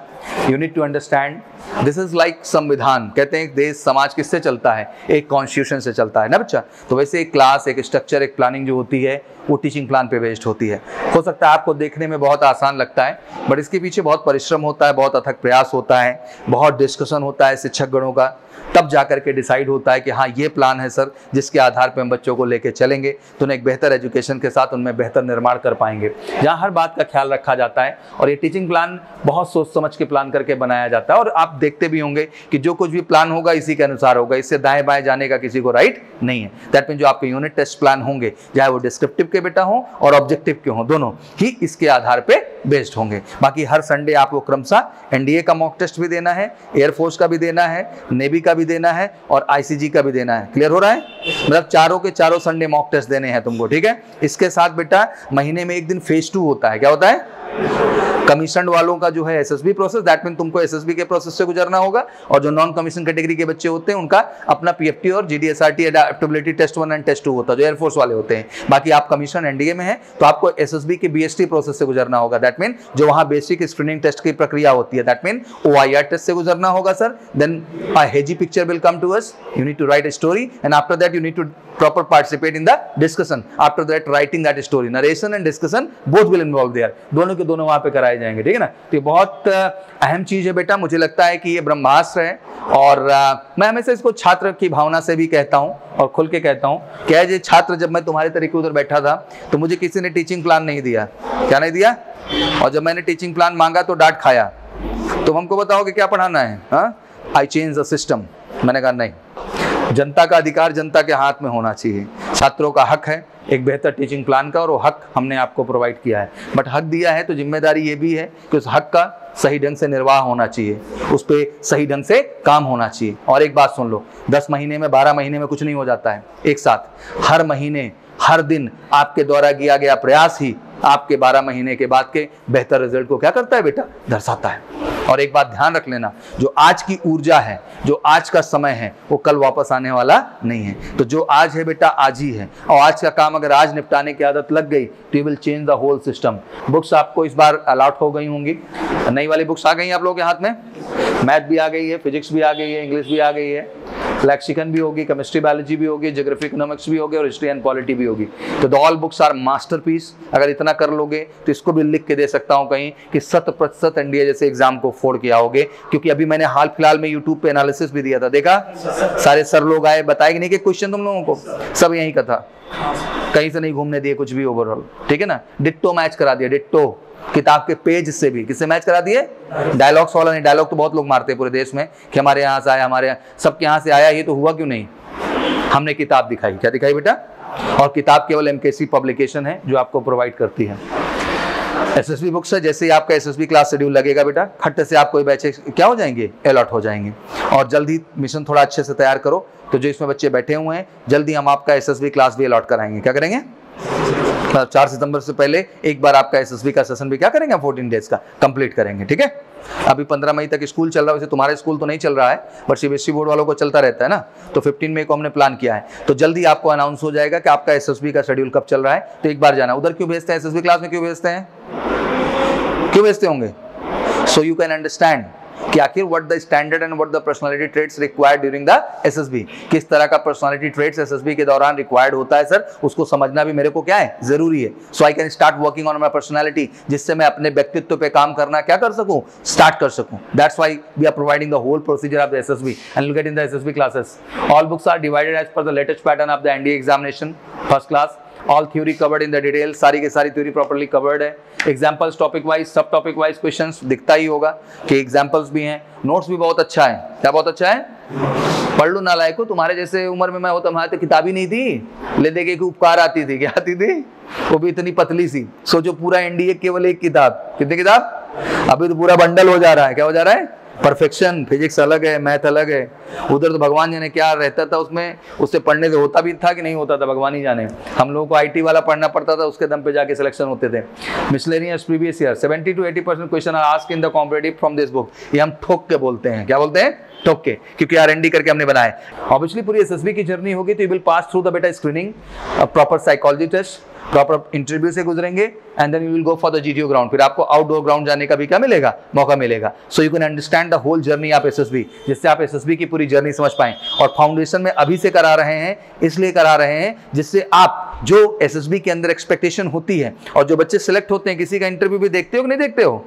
You need to understand this is like संविधान। कहते हैं देश समाज किससे चलता है? एक कॉन्स्टिट्यूशन से चलता है ना बच्चा। तो वैसे एक क्लास, एक स्ट्रक्चर, एक प्लानिंग जो होती है वो टीचिंग प्लान पे बेस्ड होती है। हो सकता है आपको देखने में बहुत आसान लगता है, बट इसके पीछे बहुत परिश्रम होता है, बहुत अथक प्रयास होता है, बहुत डिस्कशन होता है शिक्षक गणों का। तब जाकर के डिसाइड होता है कि हाँ ये प्लान है सर जिसके आधार पे हम बच्चों को लेके चलेंगे तो उन्हें एक बेहतर एजुकेशन के साथ उनमें बेहतर निर्माण कर पाएंगे, जहाँ हर बात का ख्याल रखा जाता है। और ये टीचिंग प्लान बहुत सोच समझ के प्लान करके बनाया जाता है। और आप देखते भी होंगे कि जो कुछ भी प्लान होगा इसी के अनुसार होगा, इससे दाएं बाएं जाने का किसी को राइट नहीं है। दैट मीन जो आपके यूनिट टेस्ट प्लान होंगे, चाहे वो डिस्क्रिप्टिव के बेटा हो और ऑब्जेक्टिव के हो, दोनों ही इसके आधार पे बेस्ड होंगे। बाकी हर संडे आपको क्रमशः एनडीए का मॉक टेस्ट भी देना है, एयरफोर्स का भी देना है, नेवी का भी देना है और आईसीजी का भी देना है। क्लियर हो रहा है? मतलब चारों के चारों संडे मॉक टेस्ट देने हैं तुमको, ठीक है। इसके साथ बेटा महीने में एक दिन फेज 2 होता है। क्या होता है? कमीशन वालों का जो है एसएसबी प्रोसेस, दैट मीन तुमको एसएसबी के प्रोसेस से गुजरना होगा। और जो नॉन कमीशन कैटेगरी के बच्चे होते हैं उनका अपना पीएफटी और जीडीएसआरटी एडेप्टेबिलिटी टेस्ट 1 एंड टेस्ट 2 होता है, जो एयरफोर्स वाले होते हैं। बाकी आप कमीशन एनडीए में है तो आपको एसएसबी के बीएसटी प्रोसेस से गुजरना होगा। दैट मीन जो वहां बेसिक स्क्रीनिंग टेस्ट की प्रक्रिया होती है, दैट मीन ओआईआर टेस्ट से गुजरना होगा sir. Then a hazy picture will come to us, you need to write a story and after that you need to proper participate in the discussion. After that writing that story, narration and discussion both will involve there. दोनों के दोनों वहां पे कराए जाएंगे, ठीक है ना। तो ये बहुत अहम चीज है बेटा। मुझे लगता है कि ये ब्रह्मास्त्र है और मैं हमेशा इसको छात्र की भावना से भी कहता हूँ और खुल के कहता हूँ। क्या है, छात्र जब मैं तुम्हारे तरीके उधर बैठा था तो मुझे किसी ने टीचिंग प्लान नहीं दिया। क्या नहीं दिया? और जब मैंने टीचिंग प्लान मांगा तो डांट खाया। तुम हमको बताओ कि क्या पढ़ाना है? हाँ, आई चेंज द सिस्टम। मैंने कहा नहीं, जनता का अधिकार जनता के हाथ में होना चाहिए। छात्रों का हक है एक बेहतर टीचिंग प्लान का और वो हक हमने आपको प्रोवाइड किया है। बट हक दिया है तो जिम्मेदारी ये भी है कि उस हक का सही ढंग से निर्वाह होना चाहिए, उस पर सही ढंग से काम होना चाहिए। और एक बात सुन लो, 10 महीने में 12 महीने में कुछ नहीं हो जाता है एक साथ। हर महीने हर दिन आपके द्वारा किया गया प्रयास ही आपके 12 महीने के बाद के बेहतर रिजल्ट को क्या करता है बेटा? दर्शाता है। और एक बात ध्यान रख लेना, जो आज की ऊर्जा है, जो आज का समय है, वो कल वापस आने वाला नहीं है। तो जो आज है बेटा आज ही है, और आज का काम अगर आज निपटाने की आदत लग गई तो you will change the whole system. Books आपको इस बार अलॉट हो गई होंगी, नई वाली बुक्स आ गई हैं आप लोगों के हाथ में। मैथ भी आ गई है, फिजिक्स भी आ गई है, इंग्लिश भी आ गई है, लेक्सिकन भी होगी, केमिस्ट्री बायोलॉजी भी होगी, ज्योग्राफी इकोनॉमिक्स भी होगी और हिस्ट्री एंड पॉलिटी भी होगी। तो the all books are masterpiece. अगर इतना कर लोगे तो इसको भी लिख के दे सकता हूं कहीं कि 100% एनडीए जैसे एग्जाम को फोड़ के आओगे, क्योंकि अभी मैंने हाल फिलहाल में यूट्यूब पे एनालिसिस भी दिया था, देखा सारे सर लोग आए, बताएंगे नहीं कि क्वेश्चन तुम लोगों को सब यही का था, कहीं से नहीं घूमने दिए कुछ भी ओवरऑल, ठीक है ना। डिट्टो मैच करा दिया, डिट्टो किताब के पेज से भी, किससे मैच करा दिए, डायलॉग्स वाला नहीं। डायलॉग तो बहुत लोग मारते हैं पूरे देश में कि हमारे यहाँ से आया, हमारे यहाँ सबके यहाँ से आया, ये तो हुआ क्यों नहीं। हमने किताब दिखाई, क्या दिखाई बेटा, और किताब केवल एमकेसी पब्लिकेशन है जो आपको प्रोवाइड करती है। एसएसबी बुक्स है, जैसे ही आपका एसएसबी क्लास शेड्यूल लगेगा बेटा, खट्टे से आपको बैचेस क्या हो जाएंगे, अलॉट हो जाएंगे। और जल्दी मिशन थोड़ा अच्छे से तैयार करो, तो जो इसमें बच्चे बैठे हुए हैं जल्दी हम आपका एसएसबी क्लास भी अलॉट कराएंगे। क्या करेंगे, 4 सितंबर से पहले एक बार आपका एसएसबी का सेशन भी क्या करेंगे, 14 डेज का कंप्लीट करेंगे, ठीक है। अभी 15 मई तक स्कूल चल रहा है, वैसे तुम्हारे स्कूल तो नहीं चल रहा है, बट सीबीएसई बोर्ड वालों को चलता रहता है ना। तो 15 मई को हमने प्लान किया है, तो जल्दी आपको अनाउंस हो जाएगा कि आपका एसएसबी का शेड्यूल कब चल रहा है। तो एक बार जाना, उधर क्यों भेजते हैं, एसएसबी क्लास में क्यों भेजते हैं, क्यों भेजते होंगे, सो यू कैन अंडरस्टैंड कि आखिर what the standard and what the personality traits required during the SSB, किस तरह का पर्सनालिटी ट्रेट्स एसएसबी के दौरान रिक्वायर्ड होता है सर, उसको समझना भी मेरे को क्या है, जरूरी है। So I can start working on my personality, जिससे मैं अपने व्यक्तित्व पे काम करना क्या कर सकूं, स्टार्ट कर सकूं। That's why we are providing the whole procedure of the SSB and will get in the SSB classes. All books are divided as per the latest pattern of the NDA examination first class. All theory covered in the detail, सारी की सारी theory properly covered है। Examples topic wise, सब topic wise questions दिखता ही होगा कि examples भी हैं, notes भी बहुत अच्छा है। क्या बहुत अच्छा है, पढ़ लो नालायको, तुम्हारे जैसे उम्र में मैं होता, हमारे तो किताब ही नहीं थी, ले दे के उपकार आती थी, क्या आती थी, वो भी इतनी पतली सी। सोचो पूरा एनडीए केवल एक किताब, कितनी किताब, अभी तो पूरा बंडल हो जा रहा है, क्या हो जा रहा है, परफेक्शन, फिजिक्स अलग है, मैथ अलग है। उधर तो भगवान जाने क्या रहता था उसमें, उससे पढ़ने से होता भी था कि नहीं होता था, भगवान ही जाने। हम लोगों को आईटी वाला पढ़ना पड़ता था, उसके दम पे जाके सिलेक्शन होते थे। Miscellaneous previous year 70 to 80% question are asked in the competitive from this book. ये हम ठोक के बोलते हैं, क्या बोलते हैं, ठोक के, क्योंकि आरएनडी करके हमने बनाया है। ऑब्वियसली पूरी एसएसबी की जर्नी होगी तो you will pass through the बेटा screening, proper psychology test, proper interview से गुजरेंगे and then you will go for the GTO ground. फिर आपको आउटडोर ग्राउंड जाने का भी क्या मिलेगा, मौका मिलेगा। So you can understand the whole journey of SSB, जिससे आप एसएसबी की पूरी जर्नी समझ पाएं। और फाउंडेशन में अभी से करा रहे हैं, इसलिए करा रहे हैं जिससे आप जो एसएसबी के अंदर एक्सपेक्टेशन होती है, और जो बच्चे सिलेक्ट होते हैं, किसी का इंटरव्यू भी देखते हो कि नहीं देखते हो,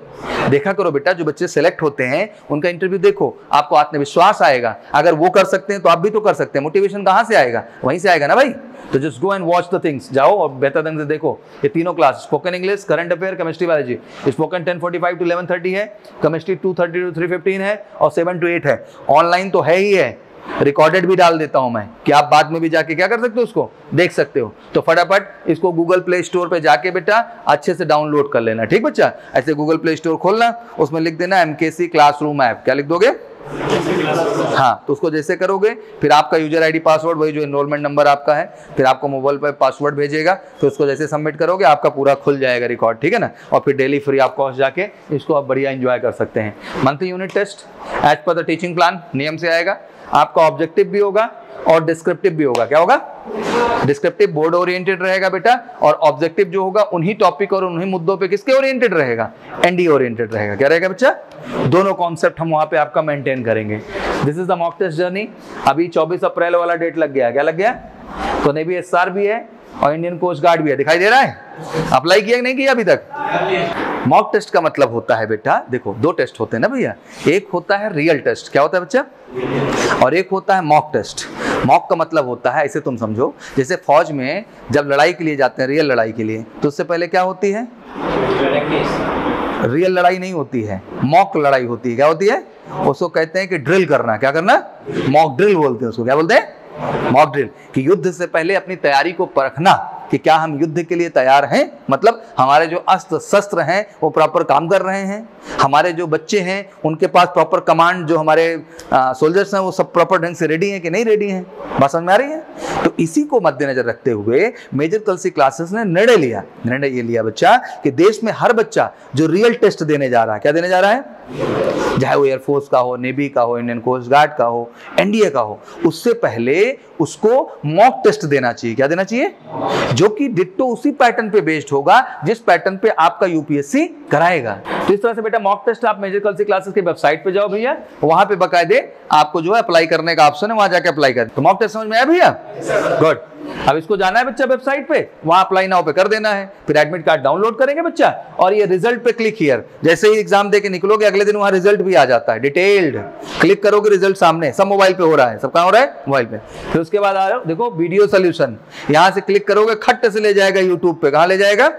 देखा करो बेटा, जो बच्चे सिलेक्ट होते हैं उनका इंटरव्यू देखो, आपको आत्मविश्वास आएगा। अगर वो कर सकते हैं तो आप भी तो कर सकते हैं। मोटिवेशन कहां से आएगा, वहीं से आएगा ना भाई। तो just go and watch the things, जाओ और बेहतर ढंग से देखो। ये तीनों class, spoken English, current affair, chemistry biology. Spoken 10:45 to 11:30 है, केमिस्ट्री 2:30 to 3:15 है, और 7 to 8 है। ऑनलाइन तो है ही है, रिकॉर्डेड भी डाल देता हूं मैं कि आप बाद में भी जाके क्या कर सकते हो, उसको देख सकते हो। तो फटाफट इसको गूगल प्ले स्टोर पे जाके बेटा अच्छे से डाउनलोड कर लेना, ठीक बच्चा। ऐसे गूगल प्ले स्टोर खोलना, उसमें लिख देना एमकेसी क्लासरूम ऐप। क्या लिख दोगे, हाँ, तो उसको जैसे करोगे फिर आपका यूजर आईडी पासवर्ड, वही जो एनरोलमेंट नंबर आपका है, फिर आपको मोबाइल पर पासवर्ड भेजेगा, तो उसको जैसे सबमिट करोगे आपका पूरा खुल जाएगा रिकॉर्ड, ठीक है ना। और फिर डेली फ्री ऑफ कॉस्ट जाके इसको आप बढ़िया एंजॉय कर सकते हैं। Monthly unit test as per the teaching plan नियम से आएगा। आपका ऑब्जेक्टिव भी होगा और डिस्क्रिप्टिव भी होगा। क्या होगा, डिस्क्रिप्टिव बोर्ड ओरिएंटेड रहेगा बेटा, और ऑब्जेक्टिव जो होगा उन्हीं टॉपिक और उन्हीं मुद्दों पे किसके ओरिएंटेड रहेगा, एनडी ओरिएंटेड रहेगा। क्या रहेगा बच्चा, दोनों कॉन्सेप्ट हम वहां पे आपका मेंटेन करेंगे। This is the mock test journey. अभी 24 अप्रैल वाला डेट लग गया, क्या लग गया, तो नेवी एसआर भी है और इंडियन कोस्ट गार्ड भी है, दिखाई दे रहा है। अप्लाई किया कि नहीं किया अभी तक। मॉक टेस्ट का मतलब होता है बेटा, देखो 2 टेस्ट होते हैं ना भैया, एक होता है रियल टेस्ट, क्या होता है बच्चा, और एक होता है मॉक टेस्ट। मॉक का मतलब होता है, ऐसे तुम समझो, जैसे फौज में जब लड़ाई के लिए जाते हैं, रियल लड़ाई के लिए, तो उससे पहले क्या होती है, रियल लड़ाई नहीं होती है, मॉक लड़ाई होती है। क्या होती है, उसको कहते हैं कि ड्रिल करना, क्या करना, मॉक ड्रिल बोलते हैं उसको। क्या बोलते हैं, मॉक ड्रिल। कि युद्ध से पहले अपनी तैयारी को परखना कि क्या हम युद्ध के लिए तैयार हैं, मतलब हमारे जो अस्त्र शस्त्र हैं वो प्रॉपर काम कर रहे हैं, हमारे जो बच्चे हैं उनके पास प्रॉपर कमांड, जो हमारे सोल्जर्स हैं वो सब प्रॉपर ढंग से रेडी हैं कि नहीं रेडी हैं। बात समझ में आ रही है। तो इसी को मद्देनजर रखते हुए मेजर कलसी क्लासेस ने निर्णय ये लिया बच्चा कि देश में हर बच्चा जो रियल टेस्ट देने जा रहा है, क्या देने जा रहा है, चाहे वो एयरफोर्स का हो, नेवी का हो, इंडियन कोस्ट गार्ड का हो, एनडीए का हो, उससे पहले उसको मॉक टेस्ट देना चाहिए। क्या देना चाहिए? जो कि डिट्टो उसी पैटर्न पे बेस्ड होगा जिस पैटर्न पे आपका यूपीएससी कराएगा। तो इस तरह से बेटा मॉक टेस्ट आप मेजर कल्सी क्लासेस के वेबसाइट पे जाओ भैया, वहां पे बकायदे आपको जो है अप्लाई करने का ऑप्शन है, वहां जाके अप्लाई कर। तो मॉक टेस्ट समझ में आया भैया? गुड। अब इसको जाना है बच्चा वेबसाइट पे, वहां अप्लाई नाउ पे कर देना है, फिर एडमिट कार्ड डाउनलोड करेंगे बच्चा, और ये रिजल्ट पे क्लिक हियर, जैसे ही एग्जाम देके निकलोगे अगले दिन वहां रिजल्ट भी आ जाता है डिटेल्ड। क्लिक करोगे रिजल्ट सामने, सब मोबाइल पे हो रहा है, सब कहां हो रहा है? मोबाइल पे। फिर उसके बाद आ रहा हो, देखो वीडियो सोल्यूशन, यहां से क्लिक करोगे खट से ले जाएगा यूट्यूब पे। कहां ले जाएगा?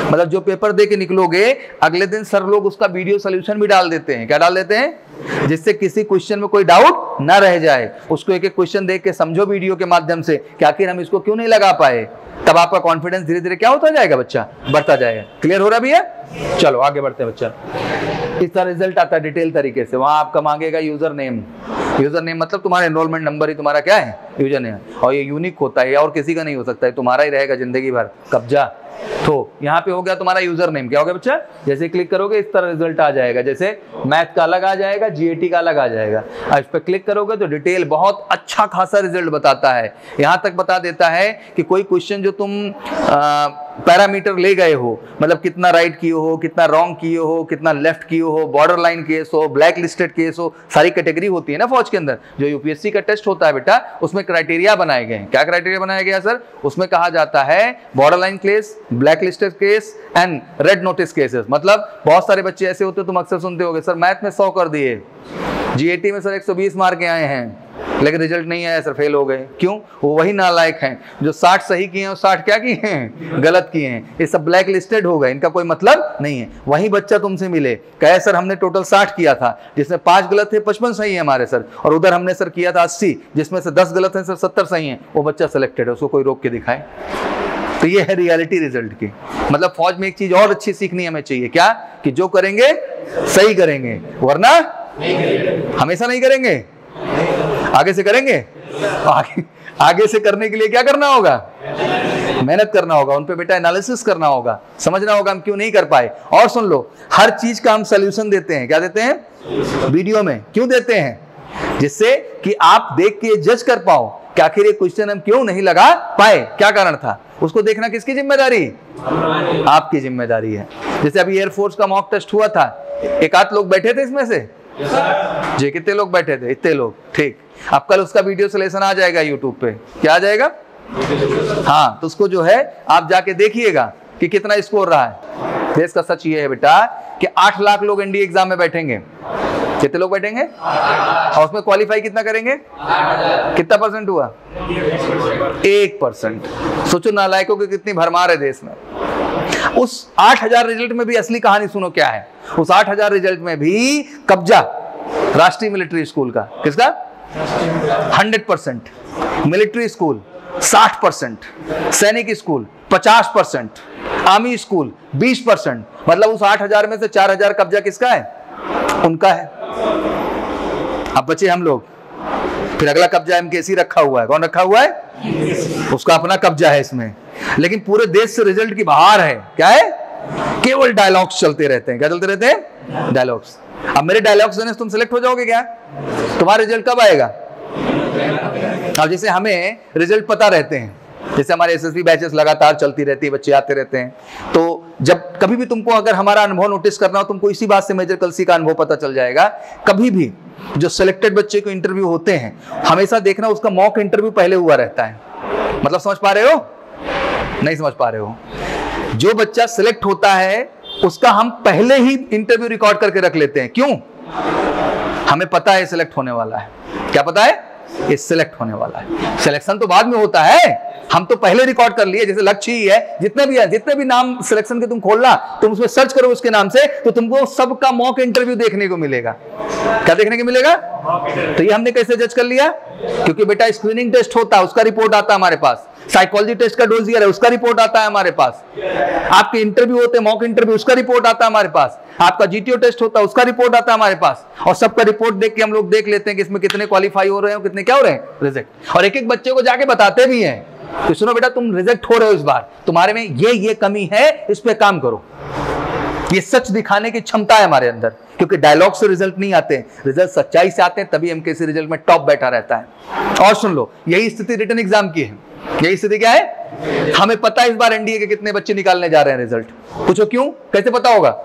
मतलब जो पेपर दे के निकलोगे अगले दिन सर लोग उसका वीडियो सोल्यूशन भी डाल देते हैं। क्या डाल देते हैं? जिससे किसी क्वेश्चन में कोई डाउट ना रह जाए, उसको एक एक क्वेश्चन देख के समझो वीडियो के माध्यम से कि आखिर हम इसको क्यों नहीं लगा पाए। तब आपका कॉन्फिडेंस धीरे धीरे क्या होता जाएगा बच्चा? बढ़ता जाएगा। क्लियर हो रहा भी है? चलो आगे बढ़ते हैं बच्चा। इस तरह रिजल्ट आता है डिटेल तरीके से। वहां आपका मांगेगा यूजर नेम। यूजर नेम मतलब तुम्हारा एनरोलमेंट नंबर ही तुम्हारा क्या है? User name. और ये यूनिक होता है, और किसी का नहीं हो सकता है, तुम्हारा ही रहेगा जिंदगी भर कब्जा। तो यहाँ पे हो गया तुम्हारा यूजर नेम। क्या हो गया बच्चा? जैसे क्लिक करोगे इस तरह रिजल्ट आ जाएगा, जैसे मैथ का अलग आ जाएगा, जीएटी का अलग आ जाएगा। इस पर क्लिक करोगे तो डिटेल बहुत अच्छा खासा रिजल्ट बताता है। यहाँ तक बता देता है कि कोई क्वेश्चन जो तुम पैरामीटर ले गए हो, मतलब कितना राइट किए हो, कितना रॉन्ग किए हो, कितना लेफ्ट किए हो, बॉर्डर लाइन केस हो, ब्लैक लिस्टेड केस हो, सारी कैटेगरी होती है ना फौज के अंदर। जो यूपीएससी का टेस्ट होता है बेटा, उसमें क्राइटेरिया बनाए गए हैं। क्या क्राइटेरिया बनाया गया सर? उसमें कहा जाता है border line case, black listed case and red notice cases. मतलब बहुत सारे बच्चे ऐसे होते हैं, तुम अक्सर सुनते होगे, सर मैथ में 100 कर दिए, जीएटी में सर 120 मार्क के आए हैं, लेकिन रिजल्ट नहीं आया सर, फेल हो गए। क्यों? वो वही नालायक हैं जो 60 सही किए हैं और 60 क्या किए हैं? गलत किए हैं। ये सब ब्लैक लिस्टेड हो गए, इनका कोई मतलब नहीं है। वही बच्चा तुमसे मिले, कहे सर हमने टोटल 60 किया था, जिसमें 5 गलत थे, 55 सही है हमारे सर, और उधर हमने सर किया था 80, जिसमें से 10 गलत है सर, 70 सही है। वो बच्चा सिलेक्टेड है, उसको कोई रोक के दिखाए। तो ये है रियलिटी रिजल्ट की। मतलब फौज में एक चीज और अच्छी सीखनी हमें चाहिए, क्या? कि जो करेंगे सही करेंगे, वरना हमेशा नहीं करेंगे। आगे से करेंगे, आगे से करने के लिए क्या करना होगा? मेहनत करना होगा, उन पे बेटा एनालिसिस करना होगा, समझना होगा हम क्यों नहीं कर पाए। और सुन लो, हर चीज का हम सोल्यूशन देते हैं। क्या देते हैं? वीडियो में। क्यों देते हैं? जिससे कि आप देख के जज कर पाओ कि आखिर ये क्वेश्चन हम क्यों नहीं लगा पाए, क्या कारण था। उसको देखना किसकी जिम्मेदारी? आपकी जिम्मेदारी है। जैसे अभी एयरफोर्स का मॉक टेस्ट हुआ था, एक आध लोग बैठे थे इसमें से जी, कितने लोग बैठे थे? इतने लोग। ठीक, अब कल उसका वीडियो सोल्यूशन आ जाएगा यूट्यूब पे। क्या आ जाएगा? हाँ, तो उसको जो है आप जाके देखिएगा कि कितना स्कोर रहा है। देश का सच ये है बेटा कि 8 लाख लोग एनडीए एग्जाम में बैठेंगे। कितने लोग बैठेंगे? और उसमें क्वालिफाई कितना करेंगे? कितना परसेंट हुआ? 1%। सोचो नालायकों की कितनी भरमार है देश में। उस 8000 रिजल्ट में भी असली कहानी सुनो क्या है। उस 8000 रिजल्ट में भी कब्जा राष्ट्रीय मिलिट्री स्कूल का। किसका? 100%। मिलिट्री स्कूल 60%, सैनिक स्कूल 50%, आर्मी स्कूल 20%। मतलब उस 8000 में से 4000 कब्जा किसका है? उनका है। अब बचे हम लोग। फिर अगला कब्जा एमकेसी रखा हुआ है। कौन रखा हुआ है? उसका अपना कब्जा है इसमें। लेकिन पूरे देश से रिजल्ट की बहार है। क्या है? केवल डायलॉग्स चलते रहते हैं। क्या चलते रहते हैं? डायलॉग्स। अब मेरे डायलॉग्स देने से तुम सिलेक्ट हो जाओगे क्या? तुम्हारा रिजल्ट कब आएगा? अब जैसे हमें रिजल्ट पता रहते हैं, जैसे हमारे एसएसबी बैचेस लगातार चलती रहती है, बच्चे आते रहते हैं, तो जब कभी भी तुमको अगर हमारा अनुभव नोटिस करना हो, तुमको इसी बात से मेजर कलसी का अनुभव पता चल जाएगा। कभी भी जो सिलेक्टेड बच्चे को इंटरव्यू होते हैं, हमेशा देखना उसका मॉक इंटरव्यू पहले हुआ रहता है। मतलब समझ पा रहे हो? नहीं समझ पा रहे हो? जो बच्चा सिलेक्ट होता है उसका हम पहले ही इंटरव्यू रिकॉर्ड करके रख लेते हैं। क्यों? हमें पता है सिलेक्ट होने वाला है। क्या पता है? ये सिलेक्ट होने वाला है। सिलेक्शन तो बाद में होता है, हम तो पहले रिकॉर्ड कर लिए। जैसे लक्ष्य ही है, जितने भी नाम सिलेक्शन के तुम खोलना, तुम उसमें सर्च करो उसके नाम से, तो तुमको सबका मॉक इंटरव्यू देखने को मिलेगा। क्या देखने को मिलेगा? तो ये हमने कैसे जज कर लिया? क्योंकि बेटा स्क्रीनिंग टेस्ट होता है, उसका रिपोर्ट आता है हमारे पास। साइकोलॉजी टेस्ट का डोजियर है, उसका रिपोर्ट आता है हमारे पास। आपके इंटरव्यू होते हैं, मॉक इंटरव्यू, उसका रिपोर्ट आता है हमारे पास। आपका जीटीओ टेस्ट होता है, उसका रिपोर्ट आता है हमारे पास। और सबका रिपोर्ट देख के हम लोग देख लेते हैं कि इसमें कितने क्वालिफाई हो रहे हैं, कितने क्या हो रहे हैं, रिजेक्ट। और एक एक बच्चे को जाके बताते भी हैं कि सुनो बेटा तुम रिजेक्ट हो रहे हो, इस बार तुम्हारे में ये कमी है, इस पे काम करो। ये सच दिखाने की क्षमता है हमारे अंदर, क्योंकि डायलॉग से रिजल्ट नहीं आते, रिजल्ट सच्चाई से आते हैं, तभी एमकेसी रिजल्ट में टॉप बैठा रहता है। और सुन लो, यही स्थिति रिटन एग्जाम की है। यही स्थिति क्या है? हमें पता है इस बार एनडीए के कितने बच्चे निकालने जा रहे हैं रिजल्ट। पूछो क्यों, कैसे पता होगा?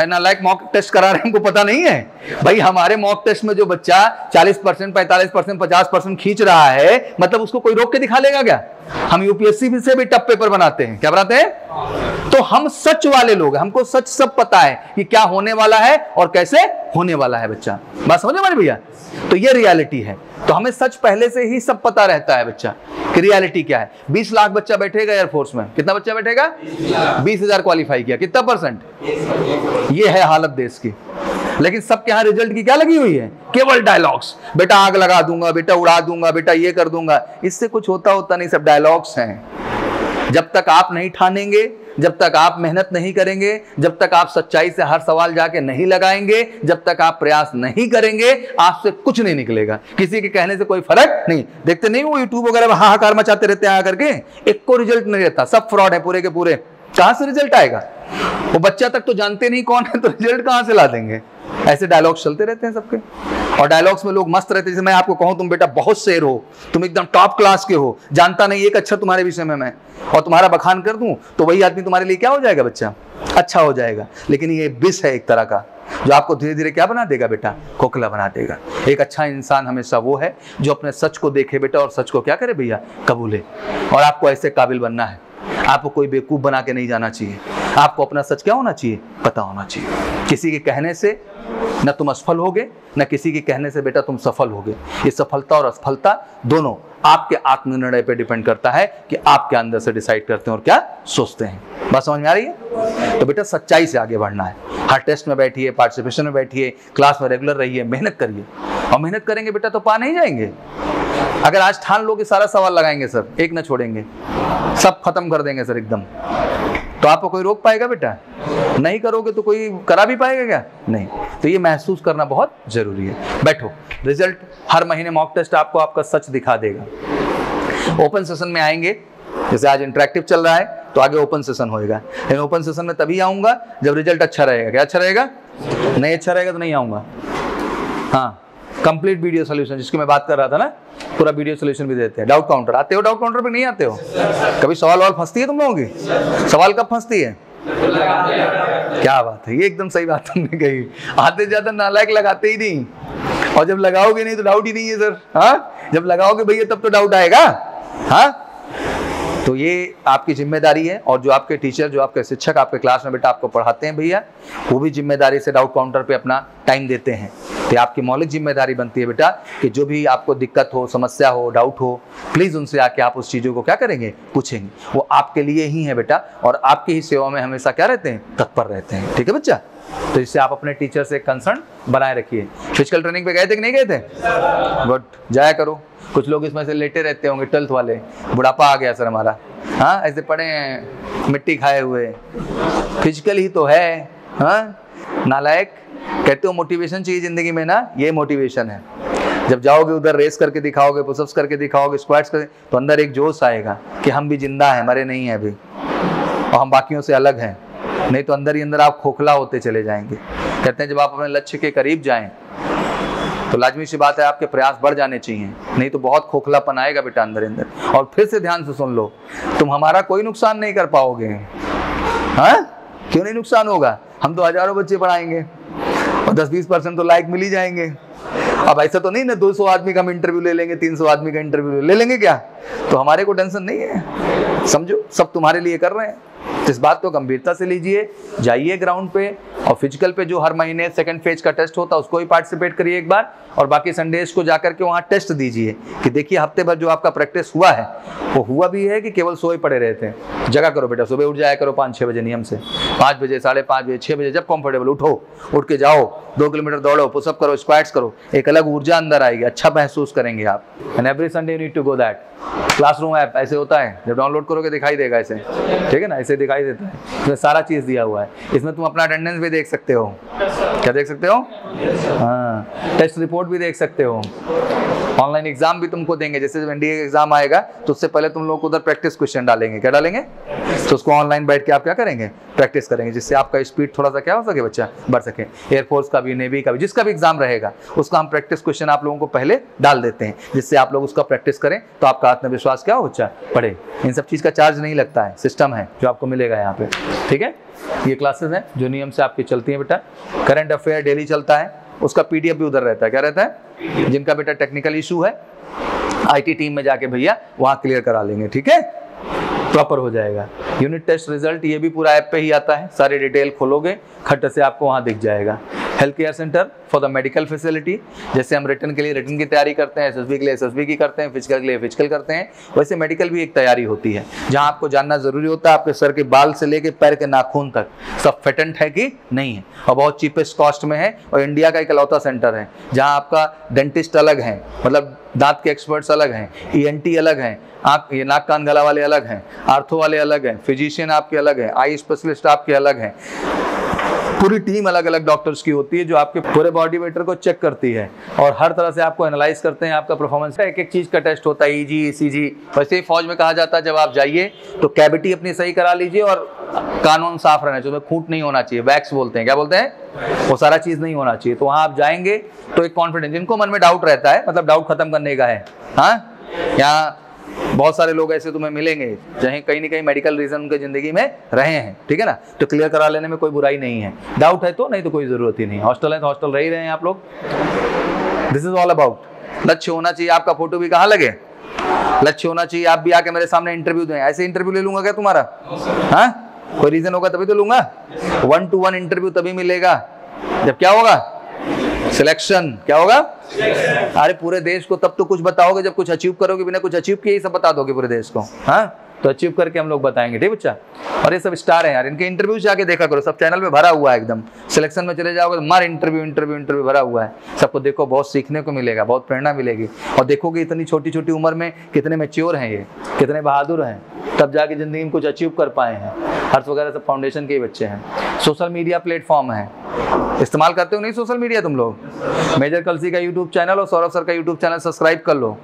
नालायक मॉक टेस्ट करा रहे हैं, हमको पता नहीं है भाई। हमारे मॉक टेस्ट में जो बच्चा 40%, 45%, 50% खींच रहा है, मतलब उसको कोई रोक के दिखा लेगा क्या? हम यूपीएससी से भी टफ पेपर बनाते हैं। क्या बनाते हैं? तो हम सच वाले लोग हैं, हमको सच सब पता है कि क्या होने वाला है और कैसे होने वाला है बच्चा। बात समझे हमारे भैया? तो ये रियलिटी है। तो हमें सच पहले से ही सब पता रहता है बच्चा कि रियलिटी क्या है। 20 लाख बच्चा बैठेगा एयरफोर्स में, कितना बच्चा बैठेगा? 20,000 क्वालिफाई किया, कितना परसेंट? ये है हालत देश की। लेकिन सबके यहाँ रिजल्ट की क्या लगी हुई है? केवल डायलॉग्स। बेटा आग लगा दूंगा, बेटा उड़ा दूंगा, बेटा ये कर दूंगा। इससे कुछ होता नहीं, सब डायलॉग्स हैं। जब तक आप नहीं ठानेंगे, जब तक आप मेहनत नहीं करेंगे, जब तक आप सच्चाई से हर सवाल जाके नहीं लगाएंगे, जब तक आप प्रयास नहीं करेंगे, आपसे कुछ नहीं निकलेगा। किसी के कहने से कोई फर्क नहीं। देखते नहीं वो यूट्यूब वगैरह में हाहाकार मचाते रहते हैं आकर के, एक को रिजल्ट नहीं रहता, सब फ्रॉड है पूरे के पूरे। कहां से रिजल्ट आएगा? वो बच्चा तक तो जानते नहीं कौन है, तो रिजल्ट कहां से ला देंगे? ऐसे डायलॉग्स चलते रहते हैं सबके। और डायलॉग्स में लोग मस्त रहते हैं। जैसे मैं आपको कहूं तुम बेटा बहुत शेर हो, तुम एकदम टॉप क्लास के हो, जानता नहीं एक अक्षर तुम्हारे विषय में मैं, और तुम्हारा बखान कर दूं तो वही आदमी तुम्हारे लिए क्या हो जाएगा? बच्चा अच्छा हो जाएगा। लेकिन ये विष है एक तरह का, जो आपको धीरे धीरे क्या बना देगा बेटा? खोखला बना देगा। एक अच्छा इंसान हमेशा वो है जो अपने सच को देखे बेटा, और सच को क्या करे भैया? कबूले। और आपको ऐसे काबिल बनना है, आपको कोई बेवकूफ बना के नहीं जाना चाहिए। आपको अपना सच क्या होना चाहिए? पता होना चाहिए। किसी के कहने से न तुम असफल होगे, न किसी के कहने से बेटा तुम सफल होगे। ये सफलता और असफलता दोनों आपके आत्मनिर्णय पे डिपेंड करता है कि आप क्या अंदर से डिसाइड करते हैं और क्या सोचते हैं। बात समझ में आ रही है? तो बेटा सच्चाई से आगे बढ़ना है। हर टेस्ट में बैठिए, पार्टिसिपेशन में बैठिए, क्लास में रेगुलर रहिए, मेहनत करिए। और मेहनत करेंगे बेटा तो पा नहीं जाएंगे। अगर आज ठान लो कि सारा सवाल लगाएंगे सर, एक न छोड़ेंगे, सब खत्म कर देंगे सर एकदम, तो आपको कोई रोक पाएगा बेटा? नहीं करोगे तो कोई करा भी पाएगा क्या? नहीं। तो ये महसूस करना बहुत जरूरी है। बैठो, रिजल्ट हर महीने मॉक टेस्ट आपको आपका सच दिखा देगा। ओपन सेशन में आएंगे, जैसे आज इंटरेक्टिव चल रहा है तो आगे ओपन सेशन होएगा। लेकिन ओपन सेशन में तभी आऊंगा जब रिजल्ट अच्छा रहेगा। क्या अच्छा रहेगा? नहीं अच्छा रहेगा तो नहीं आऊंगा। हाँ, कंप्लीट वीडियो सोल्यूशन जिसकी मैं बात कर रहा था ना, पूरा वीडियो सोल्यूशन भी देते हैं। डाउट काउंटर आते हो? डाउट काउंटर पे नहीं आते हो? कभी सवाल वाल फंसती है तुम लोगों की? सवाल कब फंसती है? क्या बात है, ये एकदम सही बात तुमने कही। आते ज्यादा नालायक लगाते ही नहीं, और जब लगाओगे नहीं तो डाउट ही नहीं है सर। हाँ, जब लगाओगे भैया तब तो डाउट आएगा। हाँ, तो ये आपकी जिम्मेदारी है। और जो आपके टीचर, जो आपके शिक्षक आपके क्लास में बेटा आपको पढ़ाते हैं भैया, वो भी जिम्मेदारी से डाउट काउंटर पे अपना टाइम देते हैं। तो आपकी मौलिक जिम्मेदारी बनती है बेटा कि जो भी आपको दिक्कत हो, समस्या हो, डाउट हो, प्लीज उनसे आके आप उस चीजों को क्या करेंगे? पूछेंगे। वो आपके लिए ही है बेटा, और आपकी ही सेवा में हमेशा क्या रहते हैं? तत्पर रहते हैं। ठीक है बच्चा? तो इससे आप अपने टीचर से कंसर्न बनाए रखिए। फिजिकल ट्रेनिंग पे गए थे कि नहीं गए थे? गुड, जाया करो। कुछ लोग इसमें से लेटे रहते होंगे, 12th वाले, बुढ़ापा आ गया सर हमारा। हाँ, ऐसे पड़े हैं मिट्टी खाए हुए। फिजिकल ही तो है। हाँ, नालायक। कहते हो मोटिवेशन चाहिए जिंदगी में ना, ये मोटिवेशन है। जब जाओगे उधर रेस करके दिखाओगे, पुशअप्स करके दिखाओगे, स्क्वाट्स करके, तो अंदर एक जोश आएगा कि हम भी जिंदा हैं, मरे नहीं हैं अभी, और हम बाकियों से अलग हैं। नहीं तो अंदर ही अंदर आप खोखला होते चले जाएंगे। कहते हैं जब आप अपने लक्ष्य के करीब जाएं तो लाजमी सी बात है आपके प्रयास बढ़ जाने चाहिए, नहीं तो बहुत खोखलापन आएगा बेटा अंदर अंदर। और फिर से ध्यान से सुन लो, तुम हमारा कोई नुकसान नहीं कर पाओगे। हाँ, क्यों नहीं नुकसान होगा? हम तो हजारों बच्चे पढ़ाएंगे और 10-20% तो लायक मिल ही जाएंगे। अब ऐसा तो नहीं ना 200 आदमी का हम इंटरव्यू ले लेंगे, 300 आदमी का इंटरव्यू ले लेंगे क्या? तो हमारे को टेंशन नहीं है, समझो सब तुम्हारे लिए कर रहे हैं। तो इस बात को गंभीरता से लीजिए, जाइए ग्राउंड पे, और फिजिकल पे जो हर महीने सेकंड फेज का टेस्ट होता है उसको भी पार्टिसिपेट करिए एक बार, और बाकी संडेज को जाकर के वहाँ टेस्ट दीजिए कि देखिए हफ्ते भर जो आपका प्रैक्टिस हुआ है वो हुआ भी है कि केवल सोए पड़े रहते हैं। जगह करो बेटा, सुबह उठ जाया करो 5-6 बजे नियम से, 5 बजे, 5:30 बजे, 6 बजे, जब कंफर्टेबल उठो, उठ के जाओ, 2 किलोमीटर दौड़ो, पुशअप करो, स्क्वाट्स करो, एक अलग ऊर्जा अंदर आएगी, अच्छा महसूस करेंगे आप। And every Sunday you need to go that. Classroom app ऐसे होता है, जब डाउनलोड करोगे दिखाई देगा ऐसे, ठीक है ना, ऐसे दिखाई देता है, इसमें सारा चीज़ दिया हुआ है। इसमें तुम अपना अटेंडेंस भी देख सकते हो। क्या देख सकते हो? हाँ, टेस्ट रिपोर्ट भी देख सकते हो। ऑनलाइन एग्जाम भी तुमको देंगे, जैसे जब एनडीए का एग्जाम आएगा तो उससे पहले तुम लोग को उधर प्रैक्टिस क्वेश्चन डालेंगे। क्या डालेंगे? तो उसको ऑनलाइन बैठ के आप क्या करेंगे, प्रैक्टिस करेंगे, जिससे आपका स्पीड थोड़ा सा क्या हो सके बच्चा, बढ़ सके। एयरफोर्स का भी, नेवी का भी, जिसका भी एग्जाम रहेगा उसका हम प्रैक्टिस क्वेश्चन आप लोगों को पहले डाल देते हैं, जिससे आप लोग उसका प्रैक्टिस करें तो आपका आत्मविश्वास क्या हो बच्चा, बढ़े। इन सब चीज़ का चार्ज नहीं लगता है, सिस्टम है जो आपको मिलेगा यहाँ पे, ठीक है। ये क्लासेस हैं जो नियम से आपकी चलती हैं बेटा। करंट अफेयर डेली चलता है, उसका PDF भी उधर रहता है, क्या रहता है, जिनका बेटा टेक्निकल इशू है IT टीम में जाके भैया वहाँ क्लियर करा लेंगे, ठीक है, प्रॉपर हो जाएगा। यूनिट टेस्ट रिजल्ट ये भी पूरा ऐप पे ही आता है, सारी डिटेल खोलोगे खट से आपको वहाँ दिख जाएगा। Health care centre for the medical facility, जैसे हम रिटन के लिए रिटन की तैयारी करते हैं, SSB के लिए SSB की करते हैं, फिजिकल के लिए फिजिकल करते हैं, वैसे मेडिकल भी एक तैयारी होती है जहाँ आपको जानना जरूरी होता है आपके सर के बाल से लेके पैर के नाखून तक सब फिटेंट है कि नहीं है, और बहुत चीपेस्ट कॉस्ट में है, और इंडिया का इकलौता सेंटर है जहाँ आपका डेंटिस्ट अलग हैं, मतलब दांत के एक्सपर्ट्स अलग हैं, ENT अलग हैं, आँख ये नाक कान गला वाले अलग हैं, आर्थो वाले अलग हैं, फिजिशियन आपके अलग हैं, आई स्पेशलिस्ट आपके अलग हैं, पूरी टीम अलग अलग डॉक्टर्स की होती है जो आपके पूरे बॉडी वेटर को चेक करती है और हर तरह से आपको एनालाइज करते हैं, आपका परफॉर्मेंस का एक एक चीज़ का टेस्ट होता है, EG ECG। वैसे ही फौज में कहा जाता है जब आप जाइए तो कैविटी अपनी सही करा लीजिए और कानून साफ रहना चाहिए, खूंट नहीं होना चाहिए, वैक्स बोलते हैं, क्या बोलते हैं, वो सारा चीज़ नहीं होना चाहिए। तो वहाँ आप जाएंगे तो एक कॉन्फिडेंस, जिनको मन में डाउट रहता है, मतलब डाउट खत्म करने का है, हाँ, यहाँ बहुत सारे लोग ऐसे तुम्हें मिलेंगे चाहे कहीं ना कहीं मेडिकल रीजन उनके जिंदगी में रहे हैं, ठीक है ना, तो क्लियर करा लेने में कोई बुराई नहीं है। डाउट है तो, नहीं तो कोई जरूरत ही नहीं। हॉस्टल है तो हॉस्टल रह ही रहे हैं आप लोग। दिस इज ऑल अबाउट लक्ष्य होना चाहिए आपका, फोटो भी कहाँ लगे, लक्ष्य होना चाहिए। आप भी आके मेरे सामने इंटरव्यू दें, ऐसे इंटरव्यू ले लूंगा क्या तुम्हारा, हाँ, कोई रीजन होगा तभी तो लूंगा। 1-to-1 इंटरव्यू तभी मिलेगा जब क्या होगा, सिलेक्शन, क्या होगा, अरे पूरे देश को तब तो कुछ बताओगे जब कुछ अचीव करोगे, बिना कुछ अचीव किए ही सब बता दोगे पूरे देश को, हाँ, तो अचीव करके हम लोग बताएंगे, ठीक बच्चा। और ये सब स्टार हैं यार, इनके इंटरव्यू जाके देखा करो, सब चैनल में भरा हुआ है एकदम। सिलेक्शन में चले जाओगे तो मार इंटरव्यू इंटरव्यू इंटरव्यू भरा हुआ है, सबको देखो, बहुत सीखने को मिलेगा, बहुत प्रेरणा मिलेगी। और देखोगे इतनी छोटी छोटी उम्र में कितने मैच्योर हैं ये, कितने बहादुर हैं, तब जाके जिंदगी में कुछ अचीव कर पाए हैं। हर्ष वगैरह सब फाउंडेशन के ही बच्चे हैं। सोशल मीडिया प्लेटफॉर्म है, इस्तेमाल करते हो नहीं सोशल मीडिया तुम लोग? मेजर कलसी का यूट्यूब चैनल और सौरभ सर का यूट्यूब चैनल सब्सक्राइब कर लो,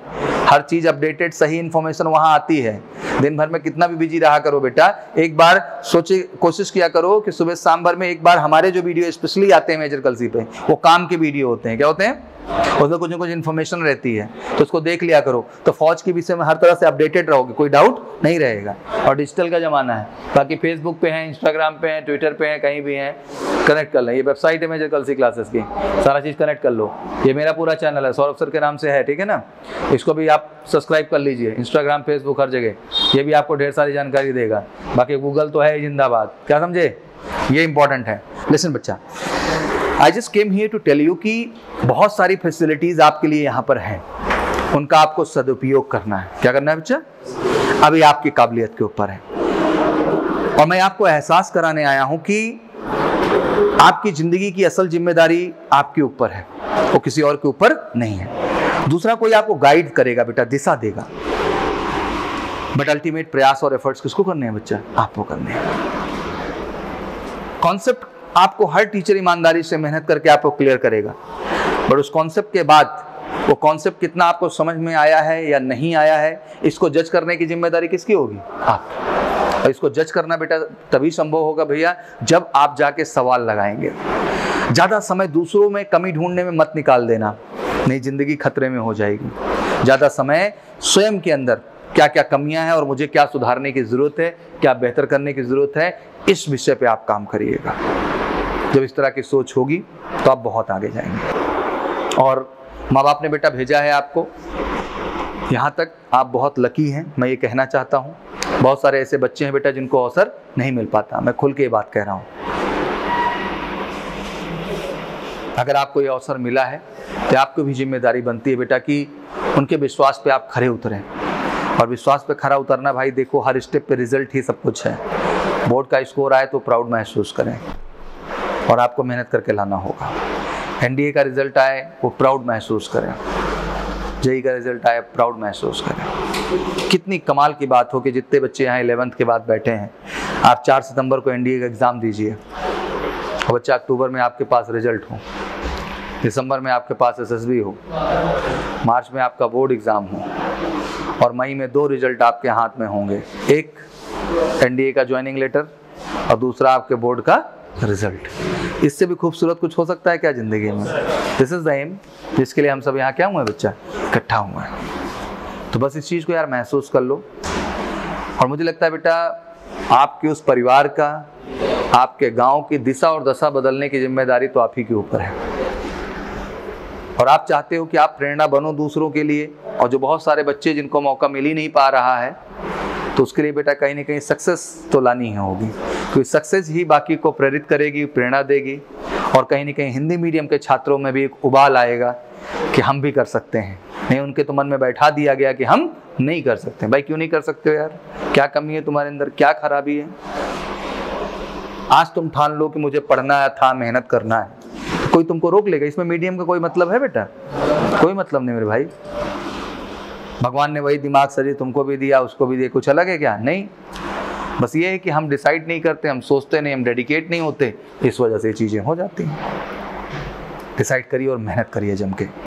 हर चीज़ अपडेटेड सही इन्फॉर्मेशन वहाँ आती है। दिन भर में कितना भी बिजी रहा करो बेटा, एक बार सोचे, कोशिश किया करो कि सुबह शाम भर में एक बार हमारे जो वीडियो स्पेशली आते हैं मेजर कलसी पे, वो काम के वीडियो होते हैं, क्या होते हैं, उसमें कुछ न कुछ इन्फॉर्मेशन रहती है, तो उसको देख लिया करो। तो फौज के विषय में हर तरह से अपडेटेड रहोगे, कोई डाउट नहीं रहेगा। और डिजिटल का ज़माना है, बाकी फेसबुक पे हैं, इंस्टाग्राम पे हैं, ट्विटर पे हैं, कहीं भी हैं, कनेक्ट कर लें। ये वेबसाइट है मेजर कलसी क्लासेस की, सारा चीज़ कनेक्ट कर लो। ये मेरा पूरा चैनल है, सौरभ सर के नाम से है, ठीक है ना, इसको भी आप सब्सक्राइब कर लीजिए। इंस्टाग्राम, फेसबुक, हर जगह ये भी आपको ढेर सारी जानकारी देगा। बाकी गूगल तो है जिंदाबाद, क्या समझे, ये इंपॉर्टेंट है। लिसन बच्चा, I just came here to tell you कि बहुत सारी फैसिलिटीज़ आपके लिए यहाँ पर हैं, उनका आपको सदुपयोग करना है। क्या करना है बच्चा, अभी आपकी काबिलियत के ऊपर है। और मैं आपको एहसास कराने आया हूँ कि आपकी ज़िंदगी की असल जिम्मेदारी आपके ऊपर है, वो किसी और के ऊपर नहीं है। दूसरा कोई आपको गाइड करेगा बेटा, दिशा देगा, बट अल्टीमेट प्रयास और एफर्ट्स किसको करने हैं बच्चा, आपको करने हैं। कॉन्सेप्ट आपको हर टीचर ईमानदारी से मेहनत करके आपको क्लियर करेगा, बट उस कॉन्सेप्ट के बाद वो कॉन्सेप्ट कितना आपको समझ में आया है या नहीं आया है, इसको जज करने की जिम्मेदारी किसकी होगी, आप। और इसको जज करना बेटा तभी संभव होगा भैया जब आप जाके सवाल लगाएंगे। ज़्यादा समय दूसरों में कमी ढूंढने में मत निकाल देना, नहीं जिंदगी खतरे में हो जाएगी। ज़्यादा समय स्वयं के अंदर क्या क्या कमियां हैं और मुझे क्या सुधारने की ज़रूरत है, क्या बेहतर करने की ज़रूरत है, इस विषय पे आप काम करिएगा। जब इस तरह की सोच होगी तो आप बहुत आगे जाएंगे। और माँ बाप ने बेटा भेजा है आपको यहाँ तक, आप बहुत लकी हैं, मैं ये कहना चाहता हूँ। बहुत सारे ऐसे बच्चे हैं बेटा जिनको अवसर नहीं मिल पाता, मैं खुल के ये बात कह रहा हूँ। अगर आपको ये अवसर मिला है तो आपको भी जिम्मेदारी बनती है बेटा कि उनके विश्वास पे आप खरे उतरें। और विश्वास पे खरा उतरना भाई देखो, हर स्टेप पे रिजल्ट ही सब कुछ है। बोर्ड का स्कोर आए तो प्राउड महसूस करें और आपको मेहनत करके लाना होगा। एनडीए का रिजल्ट आए वो प्राउड महसूस करें, जेई का रिजल्ट आए प्राउड महसूस करें। कितनी कमाल की बात हो कि जितने बच्चे यहाँ 11th के बाद बैठे हैं, आप 4 सितंबर को एनडीए का एग्ज़ाम दीजिए और बच्चा अक्टूबर में आपके पास रिजल्ट हो, दिसंबर में आपके पास एसएसबी हो, मार्च में आपका बोर्ड एग्ज़ाम हो और मई में 2 रिजल्ट आपके हाथ में होंगे। एक एनडीए का ज्वाइनिंग लेटर और दूसरा आपके बोर्ड का रिजल्ट। इससे भी खूबसूरत कुछ हो सकता है क्या ज़िंदगी में? दिस इज़ द एम जिसके लिए हम सब यहाँ क्या हुए बच्चा, इकट्ठा हुए हैं। तो बस इस चीज़ को यार महसूस कर लो। और मुझे लगता है बेटा आपके उस परिवार का, आपके गांव की दिशा और दशा बदलने की जिम्मेदारी तो आप ही के ऊपर है। और आप चाहते हो कि आप प्रेरणा बनो दूसरों के लिए, और जो बहुत सारे बच्चे जिनको मौका मिल ही नहीं पा रहा है, तो उसके लिए बेटा कहीं ना कहीं सक्सेस तो लानी ही होगी, क्योंकि सक्सेस ही बाकी को प्रेरित करेगी, प्रेरणा देगी। और कहीं ना कहीं हिंदी मीडियम के छात्रों में भी एक उबाल आएगा कि हम भी कर सकते हैं। नहीं, उनके तो मन में बैठा दिया गया कि हम नहीं कर सकते। भाई क्यों नहीं कर सकते हो यार? क्या कमी है तुम्हारे अंदर, क्या खराबी है? आज तुम ठान लो कि मुझे पढ़ना था, मेहनत करना है, तो कोई तुमको रोक लेगा? इसमें मीडियम का कोई मतलब है बेटा? कोई मतलब नहीं मेरे भाई। भगवान ने वही दिमाग सजी तुमको भी दिया, उसको भी दिया, कुछ अलग है क्या? नहीं, बस ये है कि हम डिसाइड नहीं करते, हम सोचते नहीं, हम डेडिकेट नहीं होते, इस वजह से चीज़ें हो जाती हैं। डिसाइड करिए और मेहनत करिए जम के।